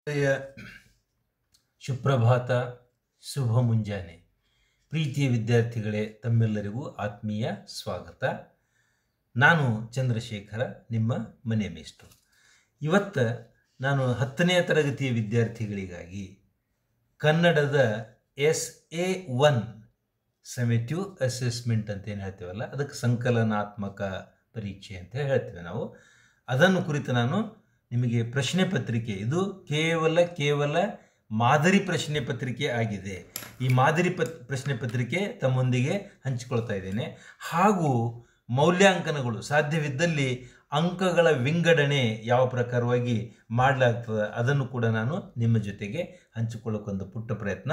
ಯ ಸುಪ್ರಭಾತ, ಶುಭ ಮುಂಜಾನೆ. ಪ್ರೀತಿಯ ವಿದ್ಯಾರ್ಥಿಗಳೇ, ತಮ್ಮೆಲ್ಲರಿಗೂ ಆತ್ಮೀಯ ಸ್ವಾಗತ. ನಾನು ಚಂದ್ರಶೇಖರ, ನಿಮ್ಮ ಮನೆ ಮೇಷ್ಟ್ರು. ಇವತ್ತು ನಾನು 10ನೇ ತರಗತಿಯ ವಿದ್ಯಾರ್ಥಿಗಳಿಗಾಗಿ ಕನ್ನಡದ SA1 ಸಮೇಟಿವ್ ಅಸೆಸ್ಮೆಂಟ್ ಅಂತ ಏನು ಹೇಳ್ತೀವಲ್ಲ, ಅದಕ್ಕೆ ಸಂಕಲನಾತ್ಮಕ ಪರೀಕ್ಷೆ ಅಂತ ಹೇಳ್ತೀವಿ ನಾವು. ಅದನ್ನು ಕುರಿತು ನಾನು ನಿಮಗೆ ಪ್ರಶ್ನೆ ಪತ್ರಿಕೆ, ಇದು ಕೇವಲ ಮಾದರಿ ಪ್ರಶ್ನೆ ಪತ್ರಿಕೆ ಆಗಿದೆ. ಈ ಮಾದರಿ ಪ್ರಶ್ನೆ ಪತ್ರಿಕೆ ತಮ್ಮೊಂದಿಗೆ ಹಂಚಿಕೊಳ್ತಾ ಇದ್ದೇನೆ. ಹಾಗೂ ಮೌಲ್ಯಾಂಕನಗಳು, ಸಾಧ್ಯವಿದ್ದಲ್ಲಿ ಅಂಕಗಳ ವಿಂಗಡಣೆ ಯಾವ ಪ್ರಕಾರವಾಗಿ ಮಾಡಲಾಗ್ತದೆ ಅದನ್ನು ಕೂಡ ನಾನು ನಿಮ್ಮ ಜೊತೆಗೆ ಹಂಚಿಕೊಳ್ಳೋಕ್ಕೊಂದು ಪುಟ್ಟ ಪ್ರಯತ್ನ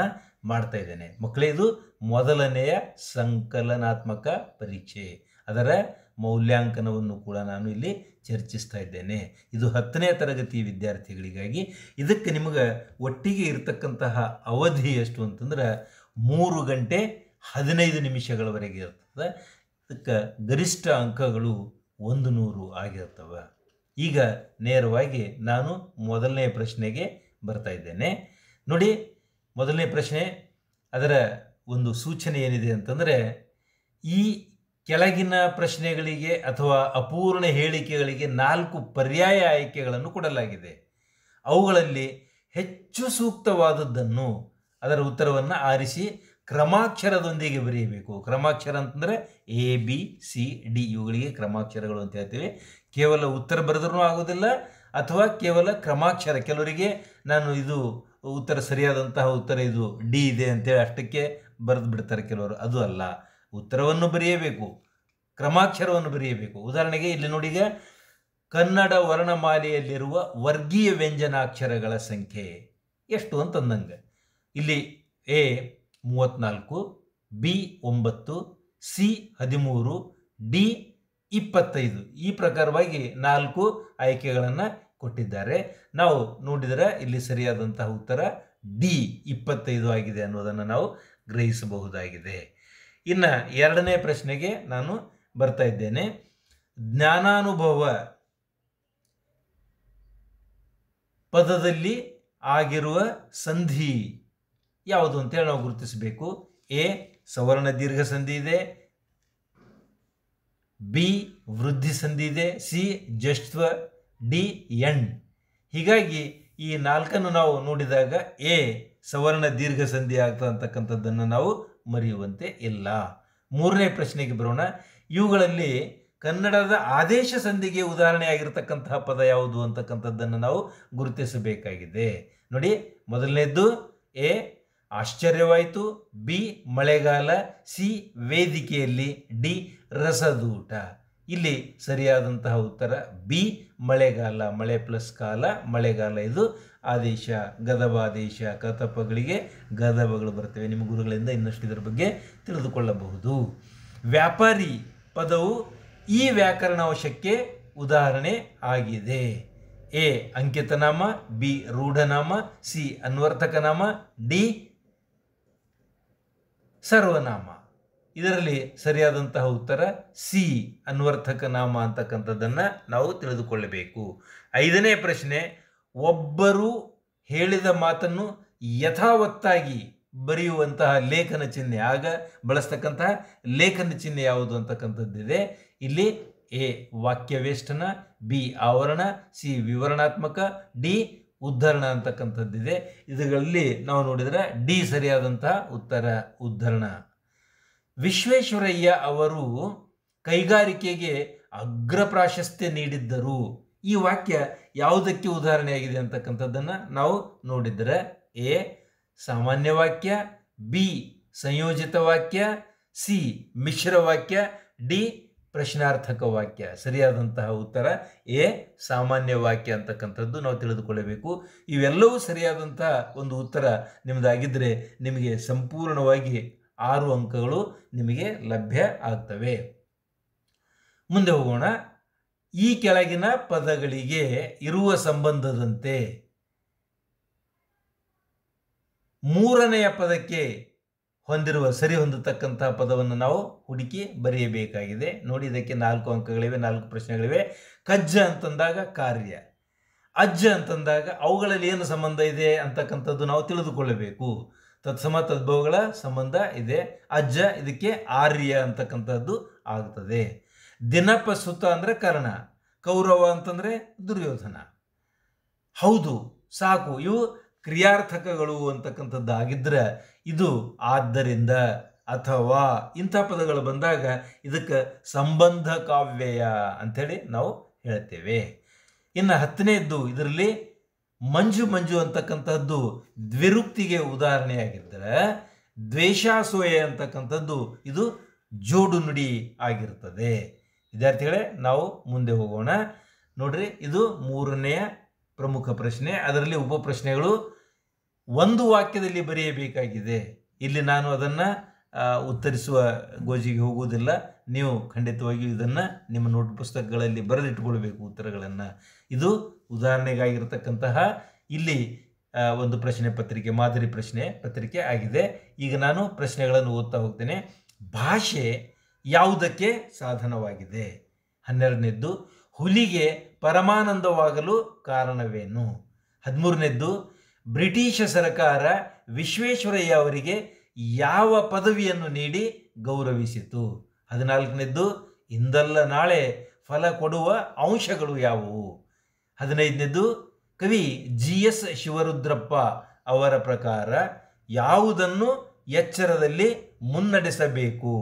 ಮಾಡ್ತಾ ಇದ್ದೇನೆ. ಮಕ್ಕಳೇ, ಇದು ಮೊದಲನೆಯ ಸಂಕಲನಾತ್ಮಕ ಪರೀಕ್ಷೆ, ಅದರ ಮೌಲ್ಯಾಂಕನವನ್ನು ಕೂಡ ನಾನು ಇಲ್ಲಿ ಚರ್ಚಿಸ್ತಾ ಇದ್ದೇನೆ. ಇದು 10ನೇ ತರಗತಿ ವಿದ್ಯಾರ್ಥಿಗಳಿಗಾಗಿ. ಇದಕ್ಕೆ ನಿಮಗೆ ಒಟ್ಟಿಗೆ ಇರತಕ್ಕಂತಹ ಅವಧಿ ಎಷ್ಟು ಅಂತಂದ್ರೆ 3 ಗಂಟೆ 15 ನಿಮಿಷಗಳವರೆಗೆ ಇರ್ತದೆ. ಇದಕ್ಕೆ ಗರಿಷ್ಠ ಅಂಕಗಳು 100 ಆಗಿರ್ತವೆ. ಈಗ ನೇರವಾಗಿ ನಾನು ಮೊದಲನೇ ಪ್ರಶ್ನೆಗೆ ಬರ್ತಾ ಇದ್ದೇನೆ. ನೋಡಿ, ಮೊದಲನೇ ಪ್ರಶ್ನೆ, ಅದರ ಒಂದು ಸೂಚನೆ ಏನಿದೆ ಅಂತಂದರೆ, ಈ ಕೆಳಗಿನ ಪ್ರಶ್ನೆಗಳಿಗೆ ಅಥವಾ ಅಪೂರ್ಣ ಹೇಳಿಕೆಗಳಿಗೆ 4 ಪರ್ಯಾಯ ಆಯ್ಕೆಗಳನ್ನು ಕೊಡಲಾಗಿದೆ. ಅವುಗಳಲ್ಲಿ ಹೆಚ್ಚು ಸೂಕ್ತವಾದದ್ದನ್ನು, ಅದರ ಉತ್ತರವನ್ನು ಆರಿಸಿ ಕ್ರಮಾಕ್ಷರದೊಂದಿಗೆ ಬರೆಯಬೇಕು. ಕ್ರಮಾಕ್ಷರ ಅಂತಂದರೆ ABCD, ಇವುಗಳಿಗೆ ಕ್ರಮಾಕ್ಷರಗಳು ಅಂತ ಹೇಳ್ತೀವಿ. ಕೇವಲ ಉತ್ತರ ಬರೆದ್ರೂ ಆಗೋದಿಲ್ಲ, ಅಥವಾ ಕೇವಲ ಕ್ರಮಾಕ್ಷರ. ಕೆಲವರಿಗೆ ನಾನು ಇದು ಉತ್ತರ ಸರಿಯಾದಂತಹ ಉತ್ತರ ಇದು D ಇದೆ ಅಂತೇಳಿ ಅಷ್ಟಕ್ಕೆ ಬರೆದು ಬಿಡ್ತಾರೆ ಕೆಲವರು. ಅದು ಅಲ್ಲ, ಉತ್ತರವನ್ನು ಬರೆಯಬೇಕು, ಕ್ರಮಾಕ್ಷರವನ್ನು ಬರೆಯಬೇಕು. ಉದಾಹರಣೆಗೆ ಇಲ್ಲಿ ನೋಡಿಗ, ಕನ್ನಡ ವರ್ಣಮಾಲೆಯಲ್ಲಿರುವ ವರ್ಗೀಯ ವ್ಯಂಜನಾಕ್ಷರಗಳ ಸಂಖ್ಯೆ ಎಷ್ಟು ಅಂತಂದಂಗೆ ಇಲ್ಲಿ A 34, B 9, C 13, D 25, ಈ ಪ್ರಕಾರವಾಗಿ 4 ಆಯ್ಕೆಗಳನ್ನು ಕೊಟ್ಟಿದ್ದಾರೆ. ನಾವು ನೋಡಿದರೆ ಇಲ್ಲಿ ಸರಿಯಾದಂತಹ ಉತ್ತರ D 25 ಆಗಿದೆ ಅನ್ನೋದನ್ನು ನಾವು ಗ್ರಹಿಸಬಹುದಾಗಿದೆ. ಇನ್ನು ಎರಡನೇ ಪ್ರಶ್ನೆಗೆ ನಾನು ಬರ್ತಾ ಇದ್ದೇನೆ. ಜ್ಞಾನಾನುಭವ ಪದದಲ್ಲಿ ಆಗಿರುವ ಸಂಧಿ ಯಾವುದು ಅಂತೇಳಿ ನಾವು ಗುರುತಿಸಬೇಕು. A ಸವರ್ಣ ದೀರ್ಘ ಸಂಧಿ ಇದೆ, B ವೃದ್ಧಿ ಸಂಧಿ ಇದೆ, C ಜಷ್ಟ್ವ, D ಎಂಡ್. ಹೀಗಾಗಿ ಈ 4 ನಾವು ನೋಡಿದಾಗ A ಸವರ್ಣ ದೀರ್ಘ ಸಂಧಿ ಆಗ್ತದೆ ಅಂತಕ್ಕಂಥದ್ದನ್ನು ನಾವು ಮರೆಯುವಂತೆ ಇಲ್ಲ. ಮೂರನೇ ಪ್ರಶ್ನೆಗೆ ಬರೋಣ. ಇವುಗಳಲ್ಲಿ ಕನ್ನಡದ ಆದೇಶ ಸಂಧಿಗೆ ಉದಾಹರಣೆ ಆಗಿರತಕ್ಕಂತಹ ಪದ ಯಾವುದು ಅಂತಕ್ಕಂಥದ್ದನ್ನು ನಾವು ಗುರುತಿಸಬೇಕಾಗಿದೆ. ನೋಡಿ, ಮೊದಲನೇದ್ದು A ಆಶ್ಚರ್ಯವಾಯಿತು, B ಮಳೆಗಾಲ, C ವೇದಿಕೆಯಲ್ಲಿ, D ರಸದೂಟ. ಇಲ್ಲಿ ಸರಿಯಾದಂತಹ ಉತ್ತರ B ಮಳೆಗಾಲ. ಮಳೆ ಪ್ಲಸ್ ಕಾಲ, ಮಳೆಗಾಲ. ಇದು ಆದೇಶ, ಗದವಾದೇಶ, ಕತಪಗಳಿಗೆ ಗದಬಗಳು ಬರ್ತವೆ. ನಿಮ್ಮ ಗುರುಗಳಿಂದ ಇನ್ನಷ್ಟು ಇದರ ಬಗ್ಗೆ ತಿಳಿದುಕೊಳ್ಳಬಹುದು. ವ್ಯಾಪಾರಿ ಪದವು ಈ ವ್ಯಾಕರಣಾಂಶಕ್ಕೆ ಉದಾಹರಣೆ ಆಗಿದೆ. A ಅಂಕಿತನಾಮ, B ರೂಢನಾಮ, C ಅನ್ವರ್ಥಕನಾಮ, D ಸರ್ವನಾಮ. ಇದರಲ್ಲಿ ಸರಿಯಾದಂತಹ ಉತ್ತರ C ಅನ್ವರ್ಥಕ ನಾಮ ಅಂತಕ್ಕಂಥದ್ದನ್ನು ನಾವು ತಿಳಿದುಕೊಳ್ಳಬೇಕು. ಐದನೇ ಪ್ರಶ್ನೆ, ಒಬ್ಬರು ಹೇಳಿದ ಮಾತನ್ನು ಯಥಾವತ್ತಾಗಿ ಬರೆಯುವಂತಹ ಲೇಖನ ಚಿಹ್ನೆ, ಆಗ ಬಳಸ್ತಕ್ಕಂತಹ ಲೇಖನ ಚಿಹ್ನೆ ಯಾವುದು ಅಂತಕ್ಕಂಥದ್ದಿದೆ. ಇಲ್ಲಿ A ವಾಕ್ಯವೇಷ್ಟನ, B ಆವರಣ, C ವಿವರಣಾತ್ಮಕ, D ಉದ್ಧರಣ ಅಂತಕ್ಕಂಥದ್ದಿದೆ. ಇವುಗಳಲ್ಲಿ ನಾವು ನೋಡಿದರೆ D ಸರಿಯಾದಂತಹ ಉತ್ತರ ಉದ್ಧರಣ. ವಿಶ್ವೇಶ್ವರಯ್ಯ ಅವರು ಕೈಗಾರಿಕೆಗೆ ಅಗ್ರ ಪ್ರಾಶಸ್ತ್ಯ ನೀಡಿದ್ದರು. ಈ ವಾಕ್ಯ ಯಾವುದಕ್ಕೆ ಉದಾಹರಣೆಯಾಗಿದೆ ಅಂತಕ್ಕಂಥದ್ದನ್ನು ನಾವು ನೋಡಿದರೆ A ಸಾಮಾನ್ಯ ವಾಕ್ಯ, B ಸಂಯೋಜಿತ ವಾಕ್ಯ, C ಮಿಶ್ರ ವಾಕ್ಯ, D ಪ್ರಶ್ನಾರ್ಥಕ ವಾಕ್ಯ. ಸರಿಯಾದಂತಹ ಉತ್ತರ A ಸಾಮಾನ್ಯ ವಾಕ್ಯ ಅಂತಕ್ಕಂಥದ್ದು ನಾವು ತಿಳಿದುಕೊಳ್ಳಬೇಕು. ಇವೆಲ್ಲವೂ ಸರಿಯಾದಂತಹ ಒಂದು ಉತ್ತರ ನಿಮ್ಮದಾಗಿದ್ದರೆ ನಿಮಗೆ ಸಂಪೂರ್ಣವಾಗಿ 6 ಅಂಕಗಳು ನಿಮಗೆ ಲಭ್ಯ ಆಗ್ತವೆ. ಮುಂದೆ ಹೋಗೋಣ. ಈ ಕೆಳಗಿನ ಪದಗಳಿಗೆ ಇರುವ ಸಂಬಂಧದಂತೆ ಮೂರನೆಯ ಪದಕ್ಕೆ ಸರಿ ಹೊಂದತಕ್ಕಂತಹ ಪದವನ್ನು ನಾವು ಹುಡುಕಿ ಬರೆಯಬೇಕಾಗಿದೆ. ನೋಡಿ, ಇದಕ್ಕೆ 4 ಅಂಕಗಳಿವೆ, 4 ಪ್ರಶ್ನೆಗಳಿವೆ. ಕಜ್ಜ ಅಂತಂದಾಗ ಕಾರ್ಯ, ಅಜ್ಜ ಅಂತಂದಾಗ ಅವುಗಳಲ್ಲಿ ಏನು ಸಂಬಂಧ ಇದೆ ಅಂತಕ್ಕಂಥದ್ದು ನಾವು ತಿಳಿದುಕೊಳ್ಳಬೇಕು. ತತ್ಸಮ ತದ್ಭವಗಳ ಸಂಬಂಧ ಇದೆ. ಅಜ್ಜ ಇದಕ್ಕೆ ಆರ್ಯ ಅಂತಕ್ಕಂಥದ್ದು ಆಗ್ತದೆ. ದಿನಪ ಸುತ ಅಂದರೆ ಕರ್ಣ, ಕೌರವ ಅಂತಂದರೆ ದುರ್ಯೋಧನ. ಹೌದು, ಸಾಕು, ಇವು ಕ್ರಿಯಾರ್ಥಕಗಳು ಅಂತಕ್ಕಂಥದ್ದು ಆಗಿದ್ರೆ ಇದು ಆದ್ದರಿಂದ ಅಥವಾ ಇಂಥ ಪದಗಳು ಬಂದಾಗ ಇದಕ್ಕೆ ಸಂಬಂಧ ಕಾವ್ಯಯ ಅಂಥೇಳಿ ನಾವು ಹೇಳ್ತೇವೆ. ಇನ್ನು 10ನೇದ್ದು, ಇದರಲ್ಲಿ ಮಂಜು ಮಂಜು ಅಂತಕ್ಕಂಥದ್ದು ದ್ವಿರುಕ್ತಿಗೆ ಉದಾಹರಣೆಯಾಗಿದ್ದರೆ ದ್ವೇಷಾಸೂಯೆ ಅಂತಕ್ಕಂಥದ್ದು ಇದು ಜೋಡು ನುಡಿ ಆಗಿರ್ತದೆ. ವಿದ್ಯಾರ್ಥಿಗಳೇ, ನಾವು ಮುಂದೆ ಹೋಗೋಣ. ನೋಡ್ರಿ, ಇದು 3ನೆಯ ಪ್ರಮುಖ ಪ್ರಶ್ನೆ. ಅದರಲ್ಲಿ ಉಪಪ್ರಶ್ನೆಗಳು ಒಂದು ವಾಕ್ಯದಲ್ಲಿ ಬರೆಯಬೇಕಾಗಿದೆ. ಇಲ್ಲಿ ನಾನು ಅದನ್ನು ಉತ್ತರಿಸುವ ಗೋಜಿಗೆ ಹೋಗುವುದಿಲ್ಲ. ನೀವು ಖಂಡಿತವಾಗಿಯೂ ಇದನ್ನು ನಿಮ್ಮ ನೋಟ್ ಪುಸ್ತಕಗಳಲ್ಲಿ ಬರೆದಿಟ್ಕೊಳ್ಬೇಕು ಉತ್ತರಗಳನ್ನು. ಇದು ಉದಾಹರಣೆಗಾಗಿರ್ತಕ್ಕಂತಹ ಇಲ್ಲಿ ಒಂದು ಪ್ರಶ್ನೆ ಪತ್ರಿಕೆ, ಮಾದರಿ ಪ್ರಶ್ನೆ ಪತ್ರಿಕೆ ಆಗಿದೆ. ಈಗ ನಾನು ಪ್ರಶ್ನೆಗಳನ್ನು ಓದ್ತಾ ಹೋಗ್ತೇನೆ. ಭಾಷೆ ಯಾವುದಕ್ಕೆ ಸಾಧನವಾಗಿದೆ? 12ನೇದ್ದು, ಹುಲಿಗೆ ಪರಮಾನಂದವಾಗಲು ಕಾರಣವೇನು? 13ನೇದ್ದು, ಬ್ರಿಟಿಷ್ ಸರ್ಕಾರ ವಿಶ್ವೇಶ್ವರಯ್ಯ ಅವರಿಗೆ ಯಾವ ಪದವಿಯನ್ನು ನೀಡಿ ಗೌರವಿಸಿತು? 14ನೇದ್ದು, ಇಂದಲ್ಲ ನಾಳೆ ಫಲ ಕೊಡುವ ಅಂಶಗಳು ಯಾವುವು? 15ನೇದ್ದು, ಕವಿ GS ಶಿವರುದ್ರಪ್ಪ ಅವರ ಪ್ರಕಾರ ಯಾವುದನ್ನು ಎಚ್ಚರದಲ್ಲಿ ಮುನ್ನಡೆಸಬೇಕು?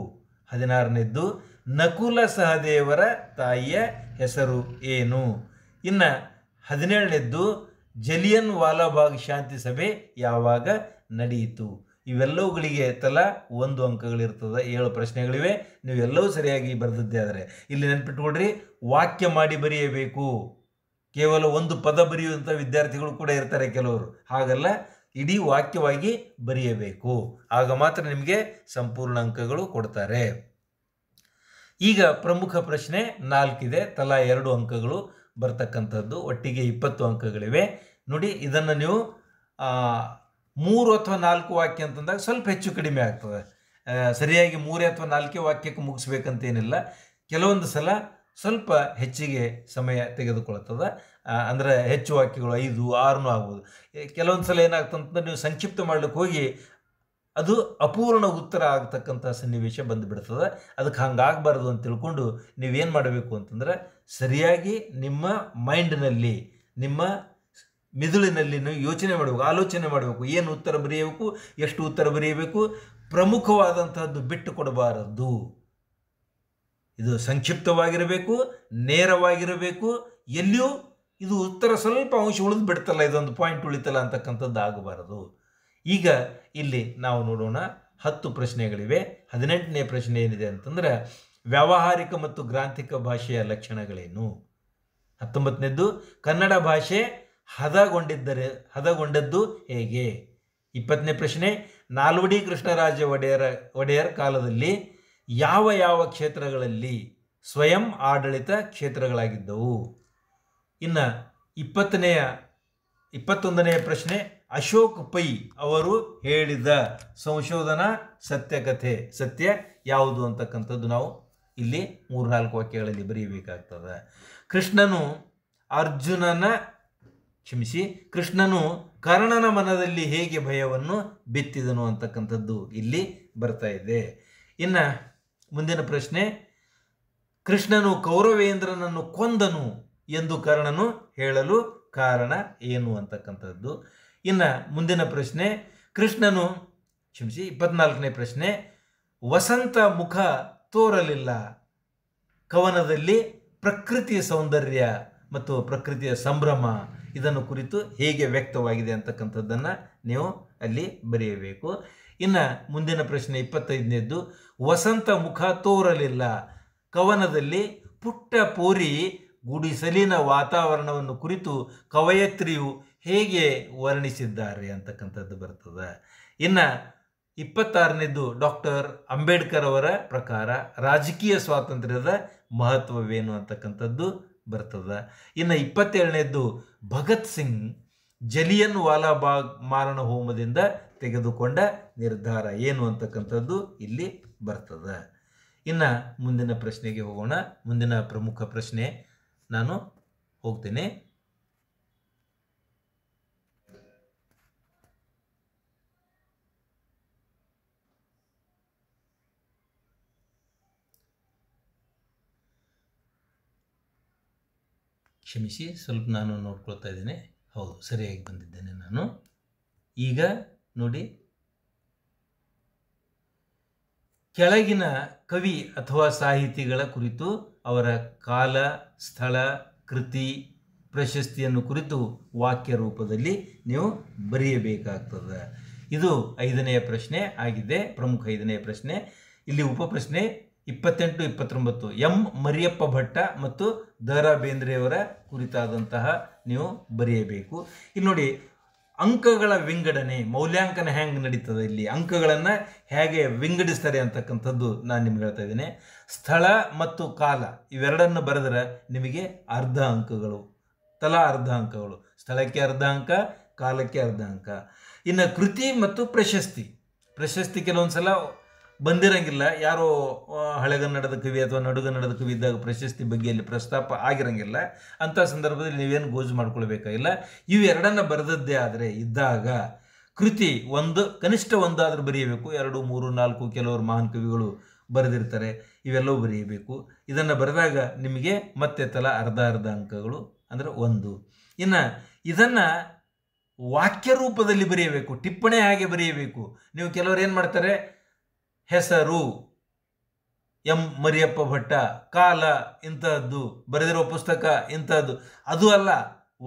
16ನೇದ್ದು, ನಕುಲ ಸಹದೇವರ ತಾಯಿಯ ಹೆಸರು ಏನು? ಇನ್ನು 17ನೇದ್ದು, ಜಲಿಯನ್ ವಾಲಾಬಾಗ್ ಶಾಂತಿ ಸಭೆ ಯಾವಾಗ ನಡೆಯಿತು? ಇವೆಲ್ಲವುಗಳಿಗೆ ತಲಾ 1 ಅಂಕಗಳಿರ್ತದೆ. 7 ಪ್ರಶ್ನೆಗಳಿವೆ. ನೀವು ಎಲ್ಲವೂ ಸರಿಯಾಗಿ ಬರೆದಿದ್ದೆ. ಆದರೆ ಇಲ್ಲಿ ನೆನ್ಪಿಟ್ಕೊಳ್ರಿ, ವಾಕ್ಯ ಮಾಡಿ ಬರೆಯಬೇಕು. ಕೇವಲ ಒಂದು ಪದ ಬರೆಯುವಂಥ ವಿದ್ಯಾರ್ಥಿಗಳು ಕೂಡ ಇರ್ತಾರೆ ಕೆಲವರು. ಹಾಗಲ್ಲ, ಇಡೀ ವಾಕ್ಯವಾಗಿ ಬರೆಯಬೇಕು. ಆಗ ಮಾತ್ರ ನಿಮಗೆ ಸಂಪೂರ್ಣ ಅಂಕಗಳು ಕೊಡ್ತಾರೆ. ಈಗ ಪ್ರಮುಖ ಪ್ರಶ್ನೆ 4 ಇದೆ. ತಲಾ 2 ಅಂಕಗಳು ಬರ್ತಕ್ಕಂಥದ್ದು. ಒಟ್ಟಿಗೆ 20 ಅಂಕಗಳಿವೆ. ನೋಡಿ, ಇದನ್ನು ನೀವು 3 ಅಥವಾ 4 ವಾಕ್ಯ ಅಂತಂದಾಗ ಸ್ವಲ್ಪ ಹೆಚ್ಚು ಕಡಿಮೆ ಆಗ್ತದೆ. ಸರಿಯಾಗಿ 3 ಅಥವಾ 4 ವಾಕ್ಯಕ್ಕೆ ಮುಗಿಸ್ಬೇಕಂತೇನಿಲ್ಲ. ಕೆಲವೊಂದು ಸಲ ಸ್ವಲ್ಪ ಹೆಚ್ಚಿಗೆ ಸಮಯ ತೆಗೆದುಕೊಳ್ತದೆ. ಅಂದರೆ ಹೆಚ್ಚು ವಾಕ್ಯಗಳು 5, 6 ಆಗ್ಬೋದು. ಕೆಲವೊಂದು ಸಲ ಏನಾಗ್ತಂತಂದ್ರೆ ನೀವು ಸಂಕ್ಷಿಪ್ತ ಮಾಡಲಿಕ್ಕೆ ಹೋಗಿ ಅದು ಅಪೂರ್ಣ ಉತ್ತರ ಆಗ್ತಕ್ಕಂಥ ಸನ್ನಿವೇಶ ಬಂದುಬಿಡ್ತದೆ. ಅದಕ್ಕೆ ಹಂಗಾಗಬಾರ್ದು ಅಂತ ತಿಳ್ಕೊಂಡು ನೀವೇನು ಮಾಡಬೇಕು ಅಂತಂದ್ರೆ, ಸರಿಯಾಗಿ ನಿಮ್ಮ ಮೈಂಡ್ನಲ್ಲಿ, ನಿಮ್ಮ ಮಿದುಳಿನಲ್ಲಿ ನೀವು ಯೋಚನೆ ಮಾಡಬೇಕು, ಆಲೋಚನೆ ಮಾಡಬೇಕು. ಏನು ಉತ್ತರ ಬರೆಯಬೇಕು, ಎಷ್ಟು ಉತ್ತರ ಬರೆಯಬೇಕು, ಪ್ರಮುಖವಾದಂಥದ್ದು ಬಿಟ್ಟು ಕೊಡಬಾರದು. ಇದು ಸಂಕ್ಷಿಪ್ತವಾಗಿರಬೇಕು, ನೇರವಾಗಿರಬೇಕು. ಎಲ್ಲಿಯೂ ಇದು ಉತ್ತರ ಸ್ವಲ್ಪ ಅಂಶ ಉಳಿದು ಬಿಡ್ತಲ್ಲ, ಇದೊಂದು ಪಾಯಿಂಟ್ ಉಳಿತಲ್ಲ ಅಂತಕ್ಕಂಥದ್ದು ಆಗಬಾರದು. ಈಗ ಇಲ್ಲಿ ನಾವು ನೋಡೋಣ, 10 ಪ್ರಶ್ನೆಗಳಿವೆ. 18ನೇ ಪ್ರಶ್ನೆ ಏನಿದೆ ಅಂತಂದ್ರೆ, ವ್ಯಾವಹಾರಿಕ ಮತ್ತು ಗ್ರಾಂಥಿಕ ಭಾಷೆಯ ಲಕ್ಷಣಗಳೇನು? 19ನೇದ್ದು, ಕನ್ನಡ ಭಾಷೆ ಹದಗೊಂಡದ್ದು ಹೇಗೆ? 20ನೇ ಪ್ರಶ್ನೆ, ನಾಲ್ವಡಿ ಕೃಷ್ಣರಾಜ ಒಡೆಯರ್ ಕಾಲದಲ್ಲಿ ಯಾವ ಯಾವ ಕ್ಷೇತ್ರಗಳಲ್ಲಿ ಸ್ವಯಂ ಆಡಳಿತ ಕ್ಷೇತ್ರಗಳಾಗಿದ್ದವು? ಇನ್ನು 21ನೇ ಪ್ರಶ್ನೆ, ಅಶೋಕ್ ಪೈ ಅವರು ಹೇಳಿದ ಸಂಶೋಧನಾ ಸತ್ಯ ಯಾವುದು ಅಂತಕ್ಕಂಥದ್ದು ನಾವು ಇಲ್ಲಿ 3-4 ವಾಕ್ಯಗಳಲ್ಲಿ ಬರೆಯಬೇಕಾಗ್ತದೆ. ಕೃಷ್ಣನು ಕರ್ಣನ ಮನದಲ್ಲಿ ಹೇಗೆ ಭಯವನ್ನು ಬಿತ್ತಿದನು ಅಂತಕ್ಕಂಥದ್ದು ಇಲ್ಲಿ ಬರ್ತಾ ಇದೆ. ಇನ್ನು ಮುಂದಿನ ಪ್ರಶ್ನೆ, ಕೃಷ್ಣನು ಕೌರವೇಂದ್ರನನ್ನು ಕೊಂದನು ಎಂದು ಕರ್ಣನು ಹೇಳಲು ಕಾರಣ ಏನು ಅಂತಕ್ಕಂಥದ್ದು. ಇನ್ನು ಮುಂದಿನ ಪ್ರಶ್ನೆ, 24ನೇ ಪ್ರಶ್ನೆ, ವಸಂತ ಮುಖ ತೋರಲಿಲ್ಲ ಕವನದಲ್ಲಿ ಪ್ರಕೃತಿಯ ಸೌಂದರ್ಯ ಮತ್ತು ಪ್ರಕೃತಿಯ ಸಂಭ್ರಮ ಇದನ್ನು ಕುರಿತು ಹೇಗೆ ವ್ಯಕ್ತವಾಗಿದೆ ಅಂತಕ್ಕಂಥದ್ದನ್ನು ನೀವು ಅಲ್ಲಿ ಬರೆಯಬೇಕು. ಇನ್ನು ಮುಂದಿನ ಪ್ರಶ್ನೆ 25ನೇದ್ದು, ವಸಂತ ಮುಖ ತೋರಲಿಲ್ಲ ಕವನದಲ್ಲಿ ಪುಟ್ಟ ಪೋರಿ ಗುಡಿಸಲಿನ ವಾತಾವರಣವನ್ನು ಕುರಿತು ಕವಯತ್ರಿಯು ಹೇಗೆ ವರ್ಣಿಸಿದ್ದಾರೆ ಅಂತಕ್ಕಂಥದ್ದು ಬರ್ತದೆ. ಇನ್ನು 26ನೇದ್ದು, ಡಾಕ್ಟರ್ ಅಂಬೇಡ್ಕರ್ ಅವರ ಪ್ರಕಾರ ರಾಜಕೀಯ ಸ್ವಾತಂತ್ರ್ಯದ ಮಹತ್ವವೇನು ಅಂತಕ್ಕಂಥದ್ದು ಬರ್ತದೆ. ಇನ್ನು 27ನೇದ್ದು, ಭಗತ್ ಸಿಂಗ್ ಜಲಿಯನ್ ವಾಲಾಬಾಗ್ ಮಾರಣ ಹೋಮದಿಂದ ತೆಗೆದುಕೊಂಡ ನಿರ್ಧಾರ ಏನು ಅಂತಕ್ಕಂಥದ್ದು ಇಲ್ಲಿ ಬರ್ತದೆ. ಇನ್ನು ಮುಂದಿನ ಪ್ರಶ್ನೆಗೆ ಹೋಗೋಣ. ಮುಂದಿನ ಪ್ರಮುಖ ಪ್ರಶ್ನೆ ನಾನು ಹೋಗ್ತೇನೆ. ಕ್ಷಮಿಸಿ, ಸ್ವಲ್ಪ ನಾನು ನೋಡ್ಕೊಳ್ತಾ ಇದ್ದೇನೆ. ಹೌದು, ಸರಿಯಾಗಿ ಬಂದಿದ್ದೇನೆ ನಾನು. ಈಗ ನೋಡಿ, ಕೆಳಗಿನ ಕವಿ ಅಥವಾ ಸಾಹಿತಿಗಳ ಕುರಿತು ಅವರ ಕಾಲ, ಸ್ಥಳ, ಕೃತಿ, ಪ್ರಶಸ್ತಿಯನ್ನು ಕುರಿತು ವಾಕ್ಯ ರೂಪದಲ್ಲಿ ನೀವು ಬರೆಯಬೇಕಾಗ್ತದೆ. ಇದು 5ನೆಯ ಪ್ರಶ್ನೆ ಆಗಿದೆ, ಪ್ರಮುಖ 5ನೆಯ ಪ್ರಶ್ನೆ. ಇಲ್ಲಿ ಉಪಪ್ರಶ್ನೆ 28, 29 ಎಂ ಮರಿಯಪ್ಪ ಭಟ್ಟ ಮತ್ತು ದ.ರಾ. ಬೇಂದ್ರೆಯವರ ಕುರಿತಾದಂತಹ ನೀವು ಬರೆಯಬೇಕು. ಇಲ್ಲಿ ನೋಡಿ, ಅಂಕಗಳ ವಿಂಗಡಣೆ, ಮೌಲ್ಯಾಂಕನ ಹೆಂಗೆ ನಡೀತದೆ, ಇಲ್ಲಿ ಅಂಕಗಳನ್ನು ಹೇಗೆ ವಿಂಗಡಿಸ್ತಾರೆ ಅಂತಕ್ಕಂಥದ್ದು ನಾನು ನಿಮ್ಗೆ ಹೇಳ್ತಾ ಇದ್ದೇನೆ. ಸ್ಥಳ ಮತ್ತು ಕಾಲ ಇವೆರಡನ್ನು ಬರೆದರೆ ನಿಮಗೆ ಅರ್ಧ ಅಂಕಗಳು, ತಲಾ ಅರ್ಧ ಅಂಕಗಳು. ಸ್ಥಳಕ್ಕೆ ಅರ್ಧ ಅಂಕ, ಕಾಲಕ್ಕೆ ಅರ್ಧ ಅಂಕ. ಇನ್ನು ಕೃತಿ ಮತ್ತು ಪ್ರಶಸ್ತಿ ಕೆಲವೊಂದು ಸಲ ಬಂದಿರಂಗಿಲ್ಲ, ಯಾರೋ ಹಳೆಗನ್ನಡದ ಕವಿ ಅಥವಾ ನಡುಗನ್ನಡದ ಕವಿ ಇದ್ದಾಗ ಪ್ರಶಸ್ತಿ ಬಗ್ಗೆ ಅಲ್ಲಿ ಪ್ರಸ್ತಾಪ ಆಗಿರಂಗಿಲ್ಲ. ಅಂಥ ಸಂದರ್ಭದಲ್ಲಿ ನೀವೇನು ಗೋಜು ಮಾಡ್ಕೊಳ್ಬೇಕಾಗಿಲ್ಲ. ಇವೆರಡನ್ನು ಬರೆದದ್ದೇ ಆದರೆ ಇದ್ದಾಗ ಕೃತಿ ಕನಿಷ್ಠ ಒಂದಾದರೂ ಬರೆಯಬೇಕು. 2, 3, 4 ಕೆಲವರು ಮಹಾನ್ ಕವಿಗಳು ಬರೆದಿರ್ತಾರೆ, ಇವೆಲ್ಲವೂ ಬರೆಯಬೇಕು. ಇದನ್ನು ಬರೆದಾಗ ನಿಮಗೆ ಮತ್ತೆ ತಲಾ ಅರ್ಧ ಅಂಕಗಳು, ಅಂದರೆ 1. ಇನ್ನು ಇದನ್ನು ವಾಕ್ಯ ರೂಪದಲ್ಲಿ ಬರೆಯಬೇಕು, ಟಿಪ್ಪಣಿ ಹಾಗೆ ಬರೆಯಬೇಕು. ನೀವು ಕೆಲವರು ಏನು ಮಾಡ್ತಾರೆ, ಹೆಸರು ಎಂ ಮರಿಯಪ್ಪ ಭಟ್ಟ, ಕಾಲ ಇಂತಹದ್ದು, ಬರೆದಿರೋ ಪುಸ್ತಕ ಇಂತಹದ್ದು, ಅದು ಅಲ್ಲ,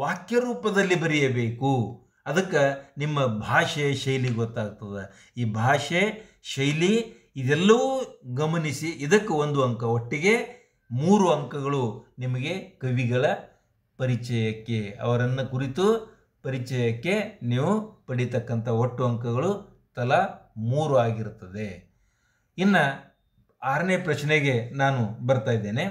ವಾಕ್ಯ ರೂಪದಲ್ಲಿ ಬರೆಯಬೇಕು. ಅದಕ್ಕೆ ನಿಮ್ಮ ಭಾಷೆ ಶೈಲಿ ಗೊತ್ತಾಗ್ತದೆ. ಈ ಭಾಷೆ ಶೈಲಿ ಇದೆಲ್ಲವೂ ಗಮನಿಸಿ ಇದಕ್ಕೆ 1 ಅಂಕ, ಒಟ್ಟಿಗೆ 3 ಅಂಕಗಳು ನಿಮಗೆ ಕವಿಗಳ ಪರಿಚಯಕ್ಕೆ, ಅವರನ್ನು ಕುರಿತು ಪರಿಚಯಕ್ಕೆ ನೀವು ಪಡಿತಕ್ಕಂಥ ಒಟ್ಟು ಅಂಕಗಳು ತಲಾ 3 ಆಗಿರುತ್ತದೆ. ಇನ್ನು 6ನೇ ಪ್ರಶ್ನೆಗೆ ನಾನು ಬರ್ತಾ ಇದ್ದೇನೆ.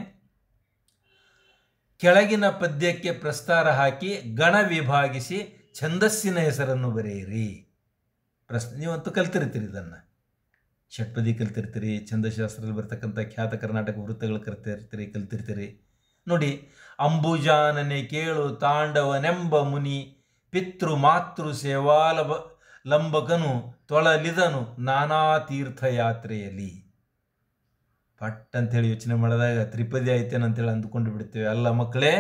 ಕೆಳಗಿನ ಪದ್ಯಕ್ಕೆ ಪ್ರಸ್ತಾರ ಹಾಕಿ ಗಣ ವಿಭಾಗಿಸಿ ಛಂದಸ್ಸಿನ ಹೆಸರನ್ನು ಬರೆಯಿರಿ. ನೀವಂತೂ ಕಲ್ತಿರ್ತೀರಿ, ಇದನ್ನು ಷಟ್ಪದಿ ಕಲ್ತಿರ್ತೀರಿ, ಛಂದಶಾಸ್ತ್ರದಲ್ಲಿ ಬರ್ತಕ್ಕಂಥ ಖ್ಯಾತ ಕರ್ನಾಟಕ ವೃತ್ತಗಳು ಕಲ್ತಿರ್ತೀರಿ. ನೋಡಿ, ಅಂಬುಜಾನನೆ ಕೇಳು ತಾಂಡವನೆಂಬ ಮುನಿ ಪಿತೃ ಮಾತೃ ಲಂಬಕನು ತೊಳಲಿದನು ನಾನಾ ತೀರ್ಥಯಾತ್ರೆಯಲ್ಲಿ. ಪಟ್ ಅಂತೇಳಿ ಯೋಚನೆ ಮಾಡಿದಾಗ ತ್ರಿಪದಿ ಆಯ್ತೇನಂತೇಳಿ ಅಂದುಕೊಂಡು ಬಿಡ್ತೇವೆ. ಅಲ್ಲ ಮಕ್ಕಳೇ,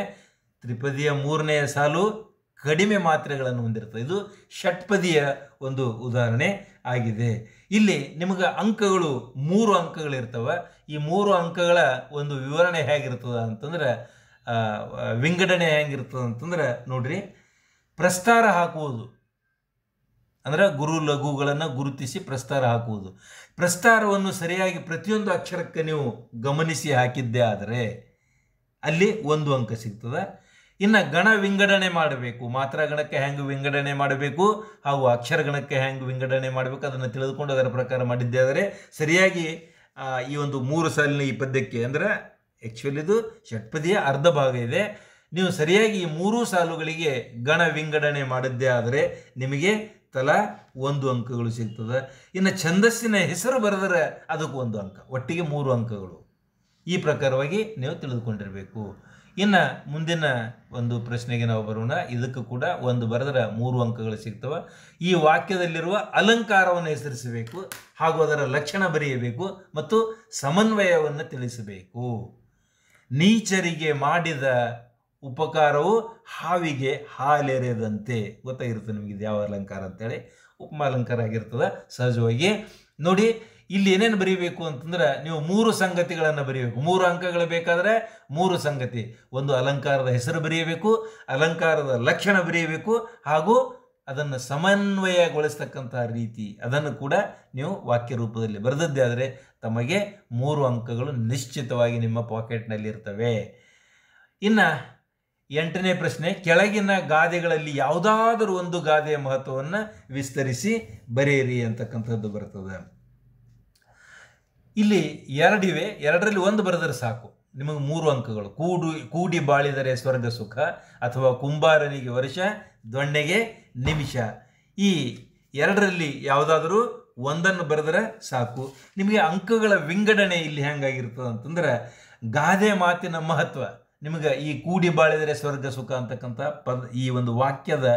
ತ್ರಿಪದಿಯ 3ನೇ ಸಾಲು ಕಡಿಮೆ ಮಾತ್ರೆಗಳನ್ನು ಹೊಂದಿರ್ತದೆ. ಇದು ಷಟ್ಪದಿಯ ಒಂದು ಉದಾಹರಣೆ ಆಗಿದೆ. ಇಲ್ಲಿ ನಿಮಗೆ ಅಂಕಗಳು 3 ಅಂಕಗಳಿರ್ತವೆ. ಈ 3 ಅಂಕಗಳ ಒಂದು ವಿವರಣೆ ಹೇಗಿರ್ತದೆ ಅಂತಂದ್ರೆ, ವಿಂಗಡಣೆ ಹೇಗಿರ್ತದೆ ಅಂತಂದ್ರೆ, ನೋಡ್ರಿ, ಪ್ರಸ್ತಾರ ಹಾಕುವುದು ಅಂದರೆ ಗುರು ಲಘುಗಳನ್ನು ಗುರುತಿಸಿ ಪ್ರಸ್ತಾರ ಹಾಕುವುದು. ಪ್ರಸ್ತಾರವನ್ನು ಸರಿಯಾಗಿ ಪ್ರತಿಯೊಂದು ಅಕ್ಷರಕ್ಕೆ ನೀವು ಗಮನಿಸಿ ಹಾಕಿದ್ದೇ ಆದರೆ ಅಲ್ಲಿ 1 ಅಂಕ ಸಿಗ್ತದೆ. ಇನ್ನು ಗಣ ವಿಂಗಡಣೆ ಮಾಡಬೇಕು, ಮಾತ್ರ ಗಣಕ್ಕೆ ಹೆಂಗೆ ವಿಂಗಡಣೆ ಮಾಡಬೇಕು ಹಾಗೂ ಅಕ್ಷರ ಗಣಕ್ಕೆ ಹೆಂಗೆ ವಿಂಗಡಣೆ ಮಾಡಬೇಕು ಅದನ್ನು ತಿಳಿದುಕೊಂಡು ಅದರ ಪ್ರಕಾರ ಮಾಡಿದ್ದೇ ಆದರೆ ಸರಿಯಾಗಿ ಈ ಒಂದು 3 ಸಾಲಿನ ಈ ಪದ್ಯಕ್ಕೆ, ಅಂದರೆ ಆ್ಯಕ್ಚುಲಿ ಇದು ಷಟ್ಪದಿಯ ಅರ್ಧ ಭಾಗ ಇದೆ, ನೀವು ಸರಿಯಾಗಿ ಈ 3 ಸಾಲುಗಳಿಗೆ ಗಣ ವಿಂಗಡಣೆ ಮಾಡಿದ್ದೇ ಆದರೆ ನಿಮಗೆ ತಲಾ 1 ಅಂಕಗಳು ಸಿಗ್ತದೆ. ಇನ್ನು ಛಂದಸ್ಸಿನ ಹೆಸರು ಬರೆದರೆ ಅದಕ್ಕೆ 1 ಅಂಕ, ಒಟ್ಟಿಗೆ 3 ಅಂಕಗಳು. ಈ ಪ್ರಕಾರವಾಗಿ ನೀವು ತಿಳಿದುಕೊಂಡಿರಬೇಕು. ಇನ್ನು ಮುಂದಿನ ಒಂದು ಪ್ರಶ್ನೆಗೆ ನಾವು ಬರೋಣ. ಇದಕ್ಕೂ ಕೂಡ 1 ಬರೆದರೆ 3 ಅಂಕಗಳು ಸಿಗ್ತವೆ. ಈ ವಾಕ್ಯದಲ್ಲಿರುವ ಅಲಂಕಾರವನ್ನು ಹೆಸರಿಸಬೇಕು ಹಾಗೂ ಅದರ ಲಕ್ಷಣ ಬರೆಯಬೇಕು ಮತ್ತು ಸಮನ್ವಯವನ್ನು ತಿಳಿಸಬೇಕು. ನೀಚರಿಗೆ ಮಾಡಿದ ಉಪಕಾರವು ಹಾವಿಗೆ ಹಾಲೆರೆದಂತೆ. ಗೊತ್ತಾಗಿರುತ್ತೆ ನಿಮಗೆ ಇದು ಯಾವ ಅಲಂಕಾರ ಅಂತೇಳಿ, ಉಪಮಾ ಅಲಂಕಾರ ಆಗಿರ್ತದೆ ಸಹಜವಾಗಿ. ನೋಡಿ, ಇಲ್ಲಿ ಏನೇನು ಬರೀಬೇಕು ಅಂತಂದ್ರೆ, ನೀವು 3 ಸಂಗತಿಗಳನ್ನು ಬರೀಬೇಕು. 3 ಅಂಕಗಳು ಬೇಕಾದರೆ 3 ಸಂಗತಿ. ಒಂದು ಅಲಂಕಾರದ ಹೆಸರು ಬರೆಯಬೇಕು, ಅಲಂಕಾರದ ಲಕ್ಷಣ ಬರೆಯಬೇಕು ಹಾಗೂ ಅದನ್ನು ಸಮನ್ವಯಗೊಳಿಸ್ತಕ್ಕಂಥ ರೀತಿ, ಅದನ್ನು ಕೂಡ ನೀವು ವಾಕ್ಯ ರೂಪದಲ್ಲಿ ಬರೆದದ್ದೇ ಆದರೆ ತಮಗೆ 3 ಅಂಕಗಳು ನಿಶ್ಚಿತವಾಗಿ ನಿಮ್ಮ ಪಾಕೆಟ್ನಲ್ಲಿ ಇರ್ತವೆ. ಇನ್ನು 8ನೇ ಪ್ರಶ್ನೆ, ಕೆಳಗಿನ ಗಾದೆಗಳಲ್ಲಿ ಯಾವುದಾದರೂ ಒಂದು ಗಾದೆಯ ಮಹತ್ವವನ್ನು ವಿಸ್ತರಿಸಿ ಬರೆಯಿರಿ ಅಂತಕ್ಕಂಥದ್ದು ಬರ್ತದೆ. ಇಲ್ಲಿ 2 ಇವೆ, 2ರಲ್ಲಿ 1 ಬರೆದರೆ ಸಾಕು, ನಿಮಗೆ 3 ಅಂಕಗಳು. ಕೂಡಿ ಬಾಳಿದರೆ ಸ್ವರ್ಗ ಸುಖ ಅಥವಾ ಕುಂಬಾರನಿಗೆ ವರ್ಷ ದೊಣ್ಣೆಗೆ ನಿಮಿಷ. ಈ 2ರಲ್ಲಿ ಯಾವುದಾದರೂ 1 ಬರೆದರೆ ಸಾಕು. ನಿಮಗೆ ಅಂಕಗಳ ವಿಂಗಡಣೆ ಇಲ್ಲಿ ಹೆಂಗಾಗಿರ್ತದೆ ಅಂತಂದ್ರೆ, ಗಾದೆ ಮಾತಿನ ಮಹತ್ವ, ನಿಮಗೆ ಈ ಕೂಡಿ ಬಾಳಿದರೆ ಸ್ವರ್ಗ ಸುಖ ಅಂತಕ್ಕಂಥ ಈ ಒಂದು ವಾಕ್ಯದ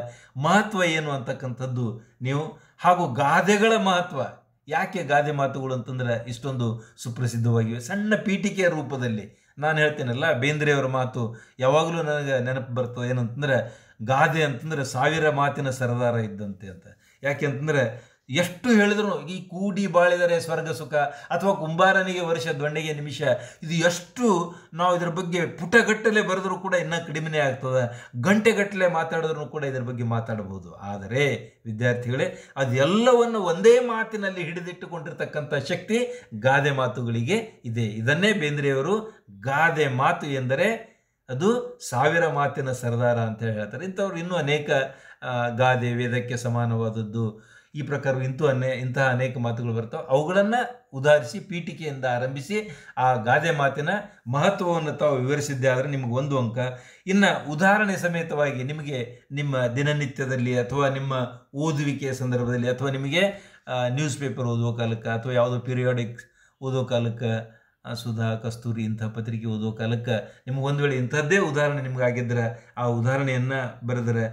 ಮಹತ್ವ ಏನು ಅಂತಕ್ಕಂಥದ್ದು ನೀವು, ಹಾಗೂ ಗಾದೆಗಳ ಮಹತ್ವ, ಯಾಕೆ ಗಾದೆ ಮಾತುಗಳು ಅಂತಂದ್ರೆ ಇಷ್ಟೊಂದು ಸುಪ್ರಸಿದ್ಧವಾಗಿವೆ, ಸಣ್ಣ ಪೀಠಿಕೆಯ ರೂಪದಲ್ಲಿ ನಾನು ಹೇಳ್ತೀನಲ್ಲ, ಬೇಂದ್ರೆಯವರ ಮಾತು ಯಾವಾಗಲೂ ನನಗೆ ನೆನಪು ಬರ್ತದೆ. ಏನಂತಂದ್ರೆ, ಗಾದೆ ಅಂತಂದ್ರೆ 1000 ಮಾತಿನ ಸರದಾರ ಇದ್ದಂತೆ ಅಂತ. ಯಾಕೆ ಅಂತಂದ್ರೆ, ಎಷ್ಟು ಹೇಳಿದ್ರು ಈ ಕೂಡಿ ಬಾಳಿದರೆ ಸ್ವರ್ಗ ಸುಖ ಅಥವಾ ಕುಂಬಾರನಿಗೆ ವರ್ಷ ದೊಣ್ಣೆಗೆ ನಿಮಿಷ, ಇದು ಎಷ್ಟು ನಾವು ಇದ್ರ ಬಗ್ಗೆ ಪುಟಗಟ್ಟಲೆ ಬರೆದ್ರೂ ಕೂಡ ಇನ್ನೂ ಕಡಿಮೆನೇ ಆಗ್ತದೆ. ಗಂಟೆಗಟ್ಟಲೆ ಮಾತಾಡಿದ್ರೂ ಕೂಡ ಇದ್ರ ಬಗ್ಗೆ ಮಾತಾಡಬಹುದು. ಆದರೆ ವಿದ್ಯಾರ್ಥಿಗಳೇ, ಅದೆಲ್ಲವನ್ನು ಒಂದೇ ಮಾತಿನಲ್ಲಿ ಹಿಡಿದಿಟ್ಟುಕೊಂಡಿರ್ತಕ್ಕಂಥ ಶಕ್ತಿ ಗಾದೆ ಮಾತುಗಳಿಗೆ ಇದೆ. ಇದನ್ನೇ ಬೇಂದ್ರೆಯವರು ಗಾದೆ ಮಾತು ಎಂದರೆ ಅದು 1000 ಮಾತಿನ ಸರದಾರ ಅಂತ ಹೇಳ್ತಾರೆ. ಇಂಥವ್ರು ಇನ್ನೂ ಅನೇಕ ಗಾದೆ, ವೇದಕ್ಕೆ ಸಮಾನವಾದದ್ದು, ಈ ಪ್ರಕಾರ ಇಂತಹ ಅನೇಕ ಮಾತುಗಳು ಬರ್ತಾವೆ. ಅವುಗಳನ್ನು ಉದಾಹರಿಸಿ ಪೀಠಿಕೆಯಿಂದ ಆರಂಭಿಸಿ ಆ ಗಾದೆ ಮಾತಿನ ಮಹತ್ವವನ್ನು ತಾವು ವಿವರಿಸಿದ್ದೆ ಆದರೆ ನಿಮಗೆ 1 ಅಂಕ. ಇನ್ನು ಉದಾಹರಣೆ ಸಮೇತವಾಗಿ ನಿಮಗೆ ನಿಮ್ಮ ದಿನನಿತ್ಯದಲ್ಲಿ ಅಥವಾ ನಿಮ್ಮ ಓದುವಿಕೆಯ ಸಂದರ್ಭದಲ್ಲಿ ಅಥವಾ ನಿಮಗೆ ನ್ಯೂಸ್ ಪೇಪರ್ ಓದುವ ಕಾಲಕ್ಕೆ ಅಥವಾ ಯಾವುದೋ ಪೀರಿಯಾಡಿಕ್ ಓದೋ ಕಾಲಕ್ಕೆ, ಸುಧಾ, ಕಸ್ತೂರಿ ಇಂಥ ಪತ್ರಿಕೆ ಓದೋ ಕಾಲಕ್ಕೆ ನಿಮಗೆ ಒಂದು ವೇಳೆ ಇಂಥದ್ದೇ ಉದಾಹರಣೆ ನಿಮಗಾಗಿದ್ದರೆ ಆ ಉದಾಹರಣೆಯನ್ನು ಬರೆದರೆ